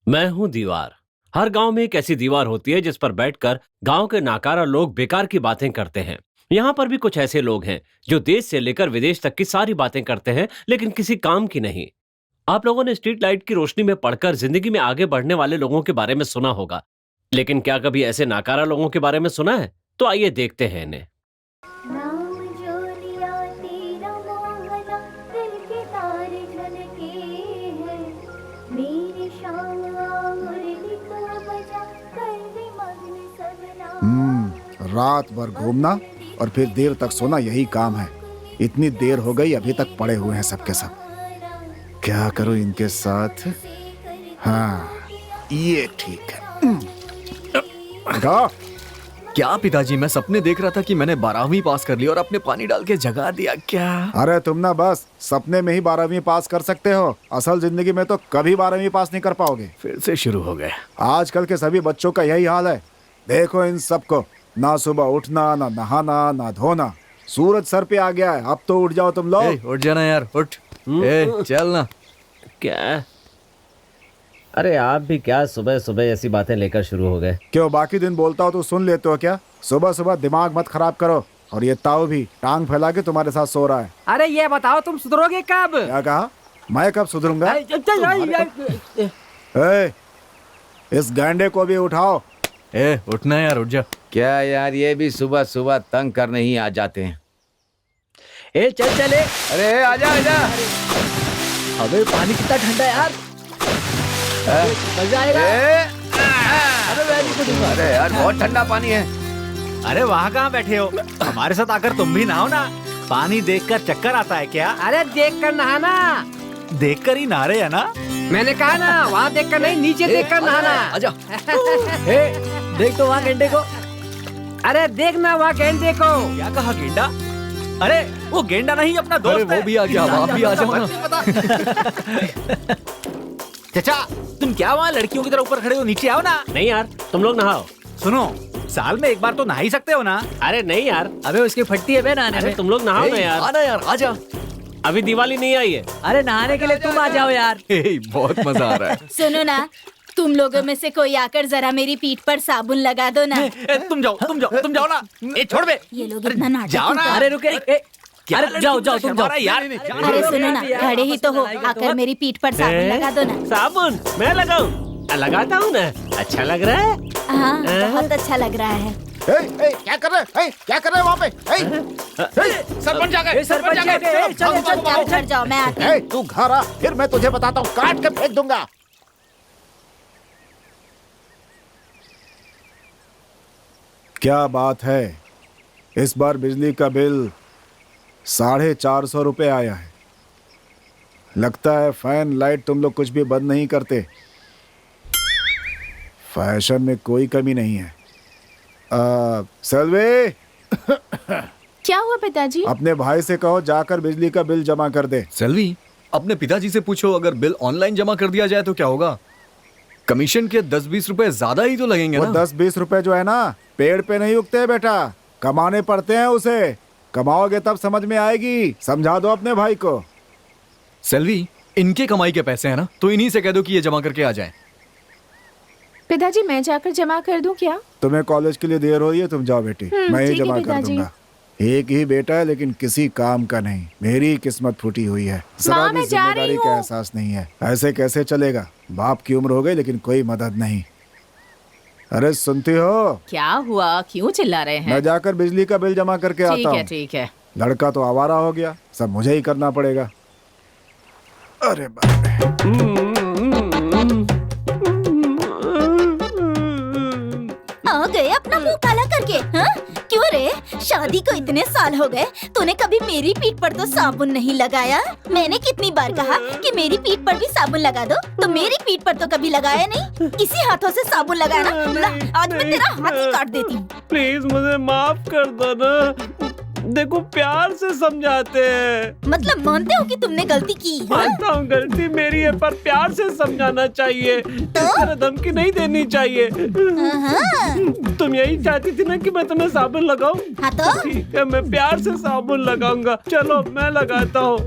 मैं हूँ दीवार। हर गांव में एक ऐसी दीवार होती है जिस पर बैठकर गांव के नाकारा लोग बेकार की बातें करते हैं। यहाँ पर भी कुछ ऐसे लोग हैं जो देश से लेकर विदेश तक की सारी बातें करते हैं, लेकिन किसी काम की नहीं। आप लोगों ने स्ट्रीट लाइट की रोशनी में पढ़कर जिंदगी में आगे बढ़ने वाले लोगों के बारे में सुना होगा, लेकिन क्या कभी ऐसे नाकारा लोगों के बारे में सुना है? तो आइए देखते हैं इन्हें। नाम जो लिया तेरा मोहना, दिल के तार झलके हैं। मेरी शाम मुरली को बजा, कर दे मगन सबना। रात भर घूमना और फिर देर तक सोना, यही काम है। इतनी देर हो गई, अभी तक पड़े हुए हैं सबके सब। क्या करूं इनके साथ? हाँ, ये ठीक है। उठो। क्या पिताजी, मैं सपने देख रहा था कि मैंने 12वीं पास कर ली और अपने पानी डाल के जगा दिया क्या? अरे तुम ना बस सपने में ही 12वीं पास कर सकते हो, असल जिंदगी में तो कभी 12वीं पास नहीं कर पाओगे। फिर से शुरू हो गए। आजकल के सभी बच्चों का यही हाल है। देखो इन सबको, ना सुबह उठना, ना नहाना, ना धोना। सूरज सर पे आ गया है, अब तो उठ जाओ तुम लोग। उठ जाना यार, उठ। चल ना। क्या? अरे आप भी क्या सुबह सुबह ऐसी बातें लेकर शुरू हो गए? क्यों, बाकी दिन बोलता हो तो सुन लेते हो क्या? सुबह सुबह दिमाग मत खराब करो। और ये ताऊ भी टांग फैला के तुम्हारे साथ सो रहा है। अरे ये बताओ, तुम सुधरोगे कब? क्या कहा? मैं कब सुधरूंगा? इस गांडे को भी उठाओ। उठना यार, उठ जा। क्या यार, ये भी सुबह सुबह तंग करने ही आ जाते हैं। चल चले। अरे आजा आजा। अबे पानी कितना ठंडा है यार, मजा आएगा। अरे यार बहुत ठंडा पानी है। अरे वहाँ कहाँ बैठे हो? हमारे साथ आकर तुम भी नहाओ ना। पानी देखकर चक्कर आता है क्या? अरे देख कर नहाना। देखकर ही नहा रहे है ना? मैंने कहा ना, वहाँ देख कर नहीं, नीचे देख कर नहाना। आजा। देख तो वहाँ गेंडे को। अरे देखना वहाँ गेंडे को। क्या कहा, गेंडा? अरे वो गेंडा नहीं, अपना दोस्त अरे वो भी आ गया, आप भी आ जाओ ना। चाचा, तुम क्या वहाँ लड़कियों की तरह ऊपर खड़े हो? नीचे आओ ना। नहीं यार, तुम लोग नहाओ। सुनो, साल में एक बार तो नहा ही सकते हो ना? अरे नहीं यार। अबे उसकी फटती है बे नहाने अरे में। तुम लोग नहाओ ना यार। आना यार, आजा। अभी दिवाली नहीं आई है। अरे नहाने के लिए तुम आ जाओ यार। बहुत मजा आ रहा है। सुनो ना, तुम लोगों में से कोई आकर जरा मेरी पीठ पर साबुन लगा दो ना। तुम जाओ ना। छोड़ बे। ये लोग इतना नाटक जाओ क्यों ना। कर- अरे रुके। अरे जाओ जाओ, तुम जाओ यार। अरे सुनो ना, खड़े ही तो हो, आकर मेरी पीठ पर साबुन लगा दो ना। साबुन मैं लगाऊं? लगाता हूँ ना। अच्छा लग रहा है? हाँ, बहुत अच्छा लग रहा है। क्या कर रहे हैं? क्या कर रहे हैं वहाँ पे? सरपंच आ गए। सरपंच आ गए। चलो चुपचाप घर जाओ, मैं आती हूँ। तू घर आ, फिर मैं तुझे बताता हूँ, काट के फेंक दूंगा। क्या बात है, इस बार बिजली का बिल 450 रुपये आया है। लगता है फैन लाइट तुम लोग कुछ भी बंद नहीं करते। फैशन में कोई कमी नहीं है। सेल्वे, क्या हुआ पिताजी? अपने भाई से कहो जाकर बिजली का बिल जमा कर दे। सेल्वी, अपने पिताजी से पूछो, अगर बिल ऑनलाइन जमा कर दिया जाए तो क्या होगा? कमीशन के 10-20 रुपए ज्यादा ही तो लगेंगे वो ना। 10-20 रुपए जो है ना, पेड़ पे नहीं उगते हैं बेटा, कमाने पड़ते हैं। उसे कमाओगे तब समझ में आएगी। समझा दो अपने भाई को। सेल्वी, इनके कमाई के पैसे हैं ना, तो इन्हीं से कह दो कि ये जमा करके आ जाएं। पिताजी मैं जाकर जमा कर दूं क्या? तुम्हें कॉलेज के लिए देर हो रही है, तुम जाओ बेटी, मैं ही ठीक है जमा कर पिताजी। दूंगा। एक ही बेटा है लेकिन किसी काम का नहीं। मेरी किस्मत फूटी हुई है, जरा माँ, भी मैं जा रही जिम्मेदारी का हूँ। एहसास नहीं है। ऐसे कैसे चलेगा? बाप की उम्र हो गई लेकिन कोई मदद नहीं। अरे सुनती हो? क्या हुआ, क्यों चिल्ला रहे हैं? मैं जाकर बिजली का बिल जमा करके आता हूँ। ठीक है। लड़का तो आवारा हो गया, सब मुझे ही करना पड़ेगा। अरे बाप रे। आ गए अपना मुंह काला करके, हाँ? क्यों रे, शादी को इतने साल हो गए, तूने कभी मेरी पीठ पर तो साबुन नहीं लगाया। मैंने कितनी बार कहा कि मेरी पीठ पर भी साबुन लगा दो, तो मेरी पीठ पर तो कभी लगाया नहीं। इसी हाथों से साबुन लगाना। ला, आज मैं तेरा हाथ ही काट देती हूँ। प्लीज मुझे माफ कर दो ना। देखो प्यार से समझाते हैं। मतलब मानते हो कि तुमने गलती की? हाँ? मानता हूँ गलती मेरी है, पर प्यार से समझाना चाहिए। इस तरह धमकी नहीं देनी चाहिए। तुम यही चाहती थी ना कि मैं तुम्हें साबुन लगाऊं? हाँ तो? ठीक है, मैं प्यार से साबुन लगाऊंगा। चलो मैं लगाता हूँ,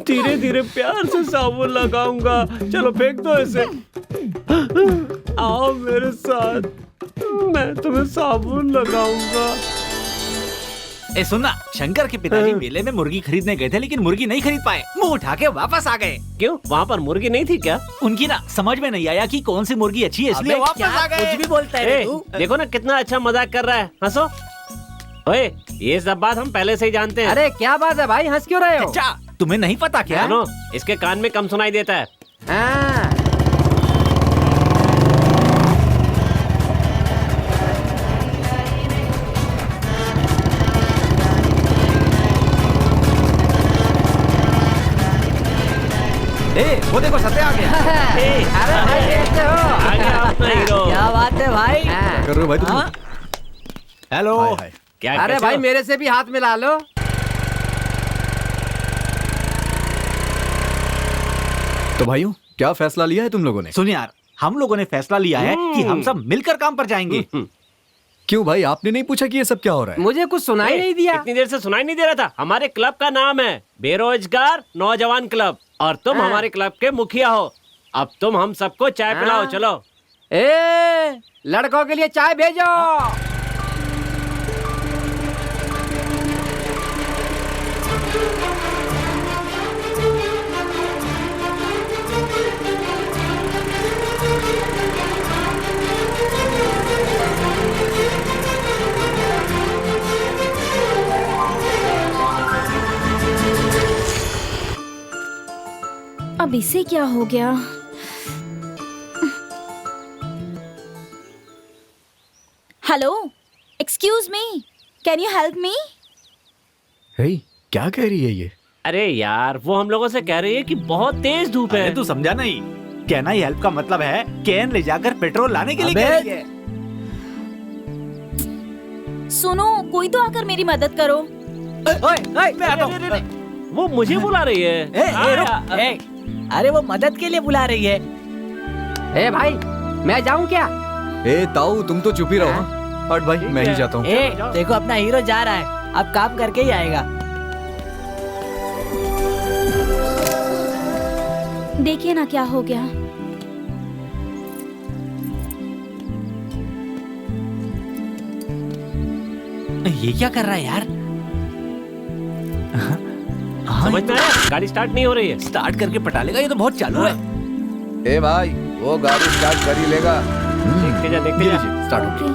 धीरे धीरे प्यार से साबुन लगाऊंगा। चलो फेंक दो इसे। आओ मेरे साथ, मैं तुम्हें साबुन लगाऊंगा। ए सुनना, शंकर के पिताजी मेले में मुर्गी खरीदने गए थे, लेकिन मुर्गी नहीं खरीद पाए। मुंह उठा के वापस आ गए। क्यों, वहाँ पर मुर्गी नहीं थी क्या? उनकी ना समझ में नहीं आया कि कौन सी मुर्गी अच्छी है, इसलिए वापस आ गए। कुछ भी बोलता है रे तू। देखो ना कितना अच्छा मजाक कर रहा है। हंसो। ओए, ये सब बात हम पहले से ही जानते हैं। अरे क्या बात है भाई, हंस क्यों रहे हो? अच्छा, तुम्हें नहीं पता क्या? सुनो, इसके कान में कम सुनाई देता है। हाँ। वो देखो सत्या आ गया। अरे भाई कैसे हो? आ गया अपना हीरो। क्या बात है भाई? क्या कर रहे हो भाई तुम? हेलो। हाय हाय। क्या अरे कैसे भाई हो? मेरे से भी हाथ मिला लो। तो भाइयों, क्या फैसला लिया है तुम लोगों ने? सुन यार, हम लोगों ने फैसला लिया है कि हम सब मिलकर काम पर जाएंगे। क्यों भाई, आपने नहीं पूछा कि ये सब क्या हो रहा है? मुझे कुछ सुनाई नहीं दिया। इतनी देर से सुनाई नहीं दे रहा था? हमारे क्लब का नाम है बेरोजगार नौजवान क्लब, और तुम हमारे क्लब के मुखिया हो। अब तुम हम सबको चाय पिलाओ। चलो। ए, लड़कों के लिए चाय भेजो। अब इसे क्या हो गया? Hello, excuse me, can you help me? Hey, क्या कह रही है ये? अरे यार, वो हम लोगों से कह रही है कि बहुत तेज धूप है। अरे तू समझा नहीं? कहना ही हेल्प का मतलब है कैन ले जाकर पेट्रोल लाने के लिए कह रही है। सुनो, कोई तो आकर मेरी मदद करो। ओए, मैं आता हूँ। वो मुझे बुला रही है। अरे वो मदद के लिए बुला रही है। ए भाई, मैं जाऊं क्या? ए ताऊ, तुम तो चुप ही रहो। हट भाई, मैं ही जाता हूँ। देखो अपना हीरो जा रहा है, अब काम करके ही आएगा। देखिए ना क्या हो गया। ये क्या कर रहा है यार? समझ में आया? गाड़ी स्टार्ट नहीं हो रही है। स्टार्ट करके पटा लेगा, ये तो बहुत चालू है। ए भाई, वो गाड़ी स्टार्ट कर ही लेगा। देखते जा, देखते जा। स्टार्ट हो।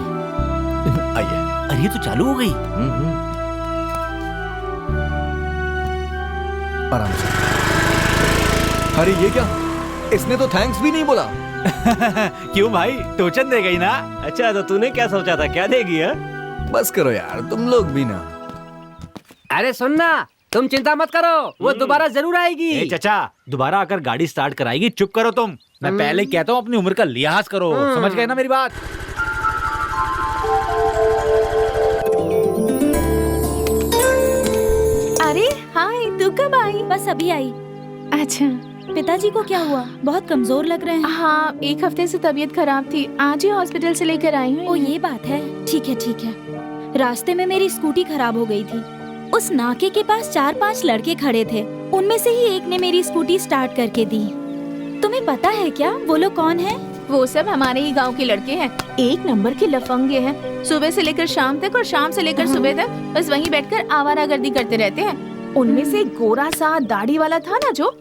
आइए। अरे ये तो चालू हो गई। आराम से। अरे ये क्या? इसने तो थैंक्स भी नहीं बोला। क्यों भाई, टोचन दे गई ना? अच्छा, तो तूने क्या सोचा था? क्या देगी? है बस करो यार, तुम लोग भी ना। अरे सुनना, तुम चिंता मत करो, वो दोबारा जरूर आएगी। ए चचा, दोबारा आकर गाड़ी स्टार्ट कराएगी। चुप करो तुम। मैं पहले ही कहता हूँ अपनी उम्र का लिहाज करो। समझ गए ना मेरी बात? अरे हाय, तू कब आई? बस अभी आई। अच्छा। पिताजी को क्या हुआ? बहुत कमजोर लग रहे हैं। हाँ, एक हफ्ते से तबीयत खराब थी, आज ही हॉस्पिटल से लेकर आई हूँ। ओ ये बात है। ठीक है ठीक है। रास्ते में मेरी स्कूटी खराब हो गई थी। उस नाके के पास 4-5 लड़के खड़े थे, उनमें से ही एक ने मेरी स्कूटी स्टार्ट करके दी। तुम्हें पता है क्या वो लोग कौन है? वो सब हमारे ही गांव के लड़के हैं, एक नंबर के लफंगे हैं। सुबह से लेकर शाम तक और शाम से लेकर सुबह तक बस वहीं बैठकर आवारागर्दी करते रहते हैं। उनमें से एक गोरा सा दाढ़ी वाला था ना, जो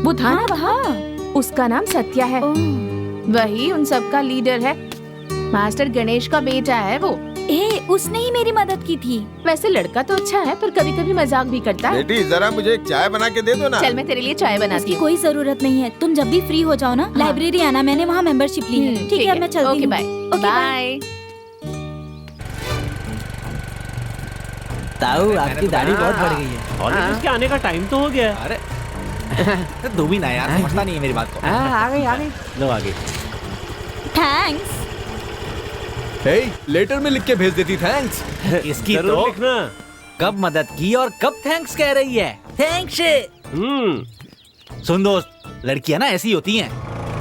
वो था ना वहाँ, उसका नाम सत्या है। वही उन सब का लीडर है। मास्टर गणेश का बेटा है वो। उसने ही मेरी मदद की थी। वैसे लड़का तो अच्छा है, पर कभी कभी मजाक भी करता है। बेटी, जरा मुझे एक चाय बना के दे दो ना। चल मैं तेरे लिए चाय बनाती हूँ। कोई जरूरत नहीं है, तुम जब भी फ्री हो जाओ ना, लाइब्रेरी आना, मैंने वहाँ मेंबरशिप ली है। ठीक है, मैं चलती हूँ। Okay bye. बाय। ताऊ, आपकी दाढ़ी बहुत बढ़ गई है। और इसके आने का टाइम तो हो गया। अरे तू भी ना यार, समझता नहीं है मेरी बात को। आ गई आ गई। लो आगे। थैंक्स। हे, लेटर में लिख के भेज देती थैंक्स। इसकी जरूर तो लिखना। कब मदद की और कब थैंक्स कह रही है। थैंक्स। सुन दोस्त, लड़कियां ना ऐसी होती हैं,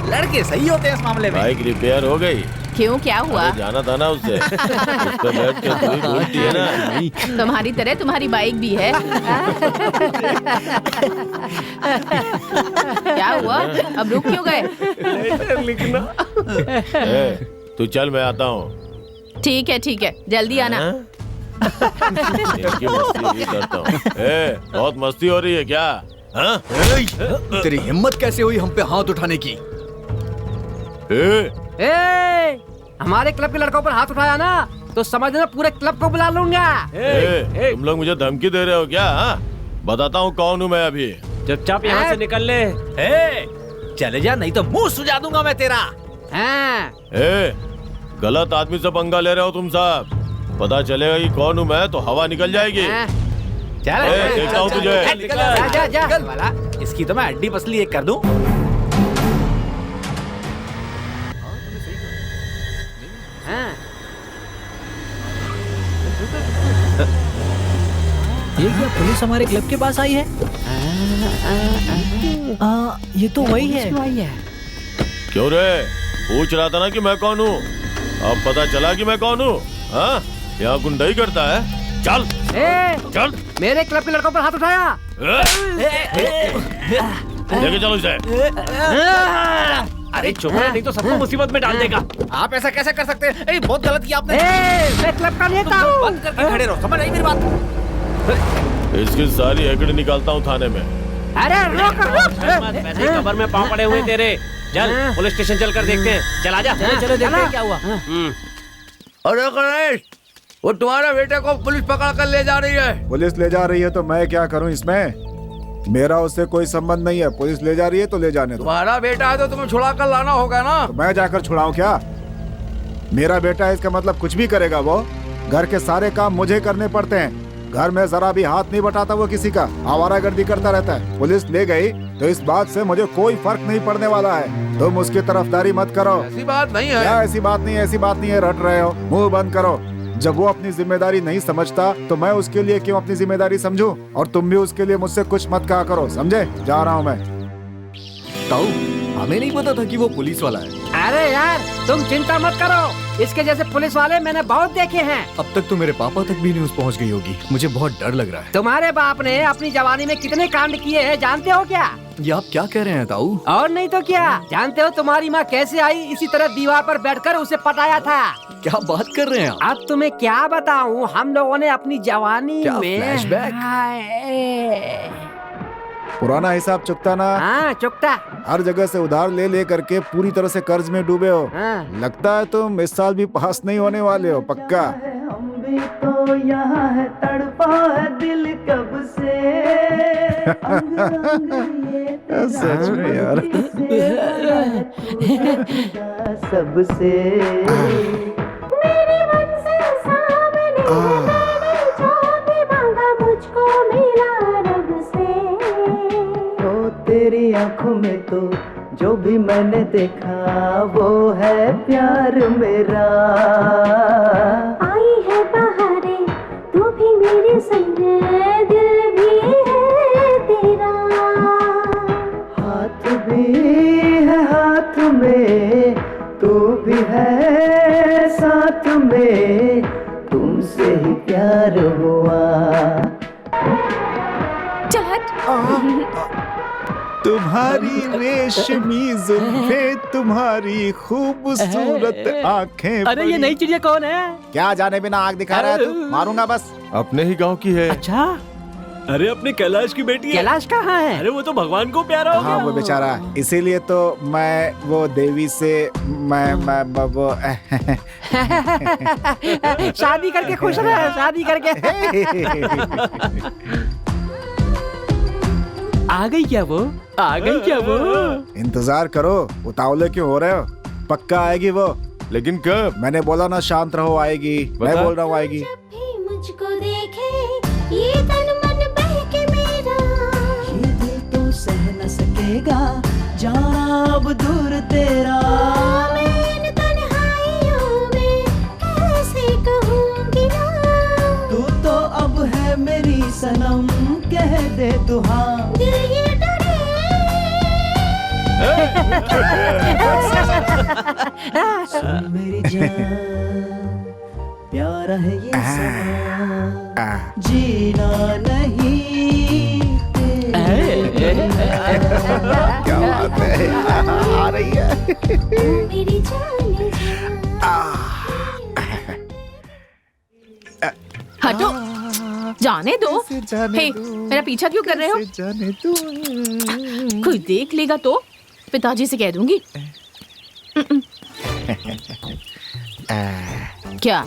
लड़के सही होते हैं इस मामले में। बाइक रिपेयर हो गई। क्यों, क्या हुआ? अरे जाना था ना उससे। उस पे बैठ के तू ही बोलती है ना। तुम्हारी तरह तुम्हारी बाइक भी है। क्या हुआ, अब रुक क्यों गए? तू चल, मैं आता हूँ। ठीक है जल्दी आना। इनकी मस्ती भी करता हूँ। बहुत मस्ती हो रही है क्या? हाँ? तेरी हिम्मत कैसे हुई हम पे हाथ उठाने की? हमारे क्लब के लड़कों पर हाथ उठाया ना तो समझ लेना पूरे क्लब को बुला लूंगा। तुम लोग मुझे धमकी दे रहे हो क्या? हाँ? बताता हूँ कौन हूँ मैं अभी। चुपचाप यहाँ से निकल ले। चले जा, नहीं तो मुंह सुजा दूंगा मैं तेरा। गलत आदमी से पंगा ले रहे हो तुम सब। पता चलेगा कि कौन हूँ मैं तो हवा निकल जाएगी। चल देखता हूँ तुझे। वाला इसकी तो मैं हड्डी पसली एक कर दूं। ये क्या पुलिस हमारे क्लब के पास आई है? ये तो वही है। क्यों रे, पूछ रहा था ना कि मैं कौन हूँ। अब पता चला कि मैं कौन हूँ। हाँ? यहाँ गुंडाई करता है। चल चल, मेरे क्लब के लड़कों पर हाथ उठाया। लेके चलो इसे। अरे चुप रहे, नहीं तो सबको मुसीबत में डाल देगा। आप ऐसा कैसे कर सकते हैं? बहुत गलत किया आपने। मैं क्लब का नेता हूँ। बंद करके खड़े रहो, समझ आई मेरी बात? इसकी सारी एकड़ निकालता हूँ थाने में। अरे रोक। वैसे ही कबर में पाँव पड़े हुए तेरे। चल पुलिस स्टेशन चलकर देखते हैं। चल आजा। चलो देखते हैं क्या हुआ। अरे गणेश, वो तुम्हारे बेटे को पुलिस पकड़ कर ले जा रही है। पुलिस ले जा रही है तो मैं क्या करूं इसमें? मेरा उससे कोई संबंध नहीं है। पुलिस ले जा रही है तो ले जाने दो। तुम्हारा बेटा है तो तुम्हें छुड़ा कर लाना होगा ना। तो मैं जाकर छुड़ाऊं क्या? मेरा बेटा है इसका मतलब कुछ भी करेगा वो? घर के सारे काम मुझे करने पड़ते हैं। घर में जरा भी हाथ नहीं बटाता वो किसी का। आवारागर्दी करता रहता है। पुलिस ले गई तो इस बात से मुझे कोई फर्क नहीं पड़ने वाला है। तुम उसकी तरफदारी मत करो। ऐसी बात नहीं है। क्या ऐसी बात नहीं है? ऐसी बात नहीं है, रट रहे हो। मुंह बंद करो। जब वो अपनी जिम्मेदारी नहीं समझता तो मैं उसके लिए क्यों अपनी जिम्मेदारी समझूं? और तुम भी उसके लिए मुझसे कुछ मत कहा करो, समझे? जा रहा हूँ मैं। ताऊ, हमें नहीं पता था कि वो पुलिस वाला है। अरे यार तुम चिंता मत करो, इसके जैसे पुलिस वाले मैंने बहुत देखे हैं। अब तक तो मेरे पापा तक भी न्यूज पहुंच गई होगी। मुझे बहुत डर लग रहा है। तुम्हारे बाप ने अपनी जवानी में कितने कांड किए हैं जानते हो क्या? ये आप क्या कह रहे हैं ताऊ? और नहीं तो क्या, जानते हो तुम्हारी माँ कैसे आई? इसी तरह दीवार पर बैठकर उसे पटाया था। क्या बात कर रहे हैं आप? अब तुम्हें क्या बताऊं, हम लोगों ने अपनी जवानी क्या में फ्लैशबैक? पुराना हिसाब चुकता ना? हाँ चुकता। हर जगह से उधार ले ले करके पूरी तरह से कर्ज में डूबे हो। हाँ। लगता है तुम इस साल भी पास नहीं होने वाले हो, पक्का? हम भी तो यहाँ है, तड़पा है दिल कब से। अंग अंग ये तेरा सच में यार। सबसे मेरी मंजिल सामने है, मैंने जो भी मांगा मुझको मिला रब से। ओ तेरी आंखों में तो जो भी मैंने देखा वो है प्यार मेरा। आई है बहारें तू भी मेरे संग, दिल भी है तेरा। हाथ भी है हाथ में, तू भी है साथ में, तुमसे ही प्यार हुआ। चल हट। तुम्हारी रेशमी जुल्फे, तुम्हारी खूबसूरत आंखें। अरे ये नई चिड़िया कौन है? क्या जाने बिना आग दिखा रहा है तू? मारूंगा बस। अपने ही गांव की है। अच्छा, अरे अपने कैलाश की बेटी है। कैलाश कहाँ है? अरे वो तो भगवान को प्यारा हो गया। हाँ वो बेचारा, इसीलिए तो मैं वो देवी से मैं वो शादी करके खुश रहे, शादी करके। आ गई क्या वो? आ गई क्या वो? इंतजार करो, उतावले क्यों हो रहे हो? पक्का आएगी वो। लेकिन कब? मैंने बोला ना शांत रहो, आएगी। मैं बोल रहा हूँ आएगी। जब भी मुझको देखे ये तन मन बहके मेरा, ये दिल तो सह न सकेगा जाना अब दूर तेरा। मैं इन तन्हाइयों में कैसे कहूँगी ना। तू तो अब है तू हाँ सुन मेरी जान प्यारा है ये समा जीना नहीं क्या बात है, आ रही है। मेरी जान हटो, जाने दो। जाने हे, दो। मेरा पीछा क्यों कर रहे हो? जाने दो। कोई देख लेगा तो पिताजी से कह दूंगी। क्या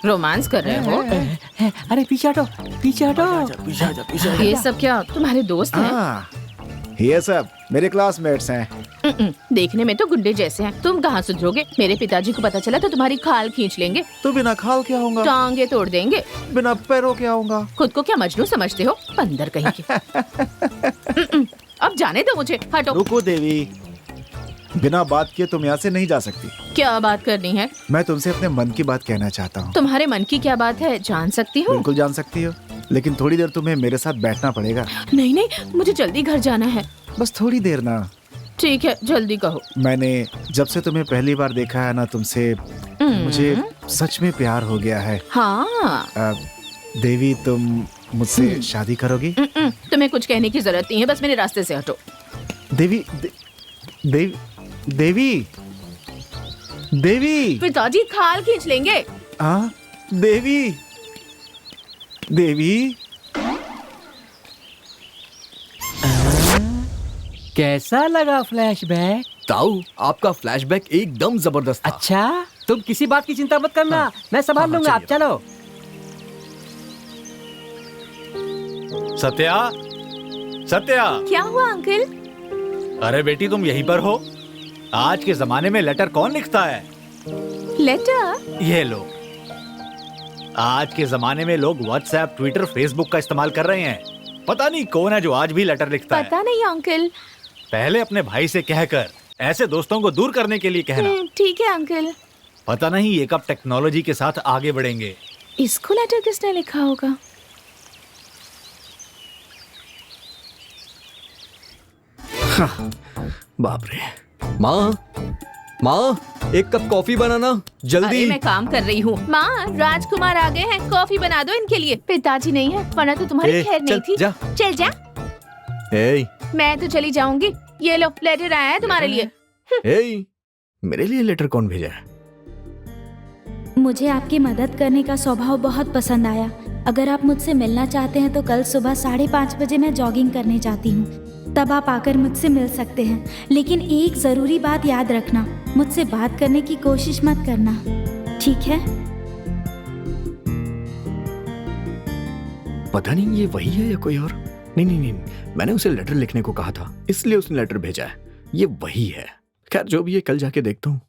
रोमांस कर रहे हो? अरे पीछे हटो, पीछे हटो। ये सब क्या तुम्हारे दोस्त हैं? हाँ, ये सब मेरे क्लासमेट्स हैं। देखने में तो गुंडे जैसे हैं। तुम कहाँ सुधरोगे? मेरे पिताजी को पता चला तो तुम्हारी खाल खींच लेंगे, तो बिना खाल क्या होगा, टांगे तोड़ देंगे। बिना पैरों क्या होगा। खुद को क्या मजनू समझते हो? बंदर कहीं के। अब जाने दो मुझे, हटो। रुको देवी, बिना बात किए तुम यहाँ से नहीं जा सकती। क्या बात करनी है? मैं तुमसे अपने मन की बात कहना चाहता हूँ। तुम्हारे मन की क्या बात है, जान सकती हूँ? बिल्कुल जान सकती हो, लेकिन थोड़ी देर तुम्हें मेरे साथ बैठना पड़ेगा। नहीं नहीं, मुझे जल्दी घर जाना है। बस थोड़ी देर ना। ठीक है, जल्दी कहो। मैंने जब से तुम्हें पहली बार देखा है ना, तुमसे मुझे सच में प्यार हो गया है। हाँ। देवी, तुम मुझसे शादी करोगी? तुम्हें कुछ कहने की जरूरत नहीं है, बस मेरे रास्ते से हटो। देवी, देवी, देवी, देवी। पिताजी खाल खींच लेंगे। हाँ, देवी, देवी। कैसा लगा फ्लैशबैक? ताऊ, आपका फ्लैशबैक एकदम जबरदस्त था। अच्छा, तुम किसी बात की चिंता मत करना, मैं संभाल लूंगा। आप चलो। सत्या, सत्या। क्या हुआ अंकल? अरे बेटी, तुम यहीं पर हो? आज के जमाने में लेटर कौन लिखता है? लेटर? ये लो। आज के जमाने में लोग व्हाट्सएप, ट्विटर, फेसबुक का इस्तेमाल कर रहे हैं। पता नहीं कौन है जो आज भी लेटर लिखता है। पता नहीं अंकल। पहले अपने भाई से कहकर ऐसे दोस्तों को दूर करने के लिए कहना। ठीक है अंकल। पता नहीं ये कब टेक्नोलॉजी के साथ आगे बढ़ेंगे। इसको लेटर किसने लिखा होगा? बाप रे। माँ, माँ, एक कप कॉफी बनाना जल्दी। अरे मैं काम कर रही हूँ। माँ, राजकुमार आ गए हैं, कॉफी बना दो इनके लिए। पिताजी नहीं है, वरना तो तुम्हारी खैर नहीं थी। जा। चल जा। मैं तो चली जाऊंगी। ये लो, लेटर आया है तुम्हारे लिए। मेरे लिए लेटर कौन भेजा है? मुझे आपकी मदद करने का स्वभाव बहुत पसंद आया। अगर आप मुझसे मिलना चाहते हैं तो कल सुबह 5:30 बजे मैं जॉगिंग करने जाती हूँ, तब आप आकर मुझसे मिल सकते हैं। लेकिन एक जरूरी बात याद रखना, मुझसे बात करने की कोशिश मत करना, ठीक है? पता नहीं ये वही है या कोई और। नहीं नहीं नहीं, मैंने उसे लेटर लिखने को कहा था, इसलिए उसने लेटर भेजा है। ये वही है। खैर जो भी है, कल जाके देखता हूँ।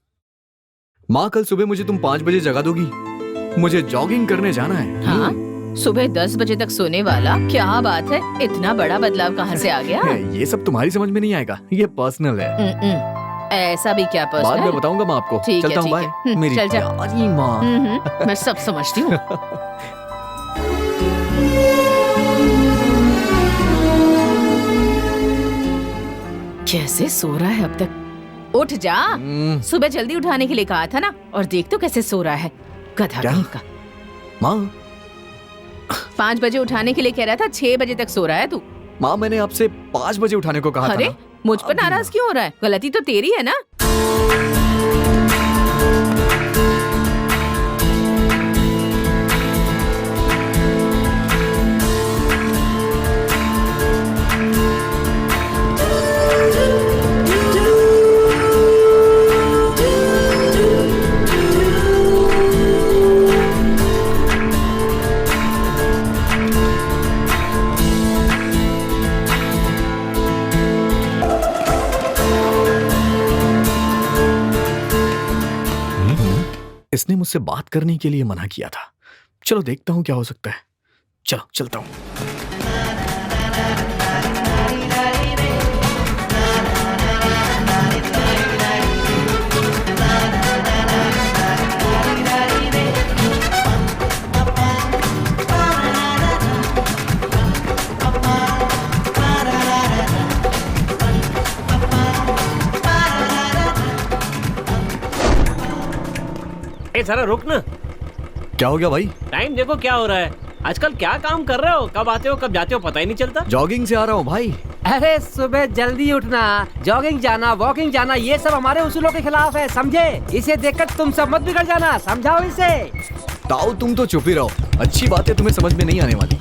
माँ, कल सुबह मुझे तुम 5 बजे जगा दोगी? मुझे जॉगिंग करने जाना है। हाँ, सुबह 10 बजे तक सोने वाला, क्या बात है? इतना बड़ा बदलाव कहाँ से आ गया? ये सब तुम्हारी समझ में नहीं आएगा, ये पर्सनल है। ऐसा भी क्या पर्सनल? बाद में बताऊंगा मैं आपको। ठीक है, चलता हूँ, ठीक है। बाय। मेरी चल जा। प्यारी माँ। मैं सब समझती हूँ। कैसे सो रहा है अब तक? उठ जा। सुबह जल्दी उठाने के लिए कहा था ना, और देख तो कैसे सो रहा है, गधा कहीं का। माँ, 5 बजे उठाने के लिए कह रहा था, 6 बजे तक सो रहा है तू। माँ, मैंने आपसे 5 बजे उठाने को कहा था अरे ना। मुझ पर नाराज क्यों हो रहा है? गलती तो तेरी है ना। इसने मुझसे बात करने के लिए मना किया था। चलो देखता हूँ क्या हो सकता है। चलो चलता हूँ। जरा रुक ना। क्या हो गया भाई? टाइम देखो क्या हो रहा है। आजकल क्या काम कर रहे हो, कब आते हो कब जाते हो पता ही नहीं चलता। जॉगिंग से आ रहा हूँ भाई। अरे सुबह जल्दी उठना, जॉगिंग जाना, वॉकिंग जाना, ये सब हमारे उसूलों के खिलाफ है, समझे? इसे देखकर तुम सब मत बिगड़ जाना, समझाओ इसे। ताऊ तुम तो चुप ही रहो, अच्छी बातें तुम्हें समझ में नहीं आने वाली।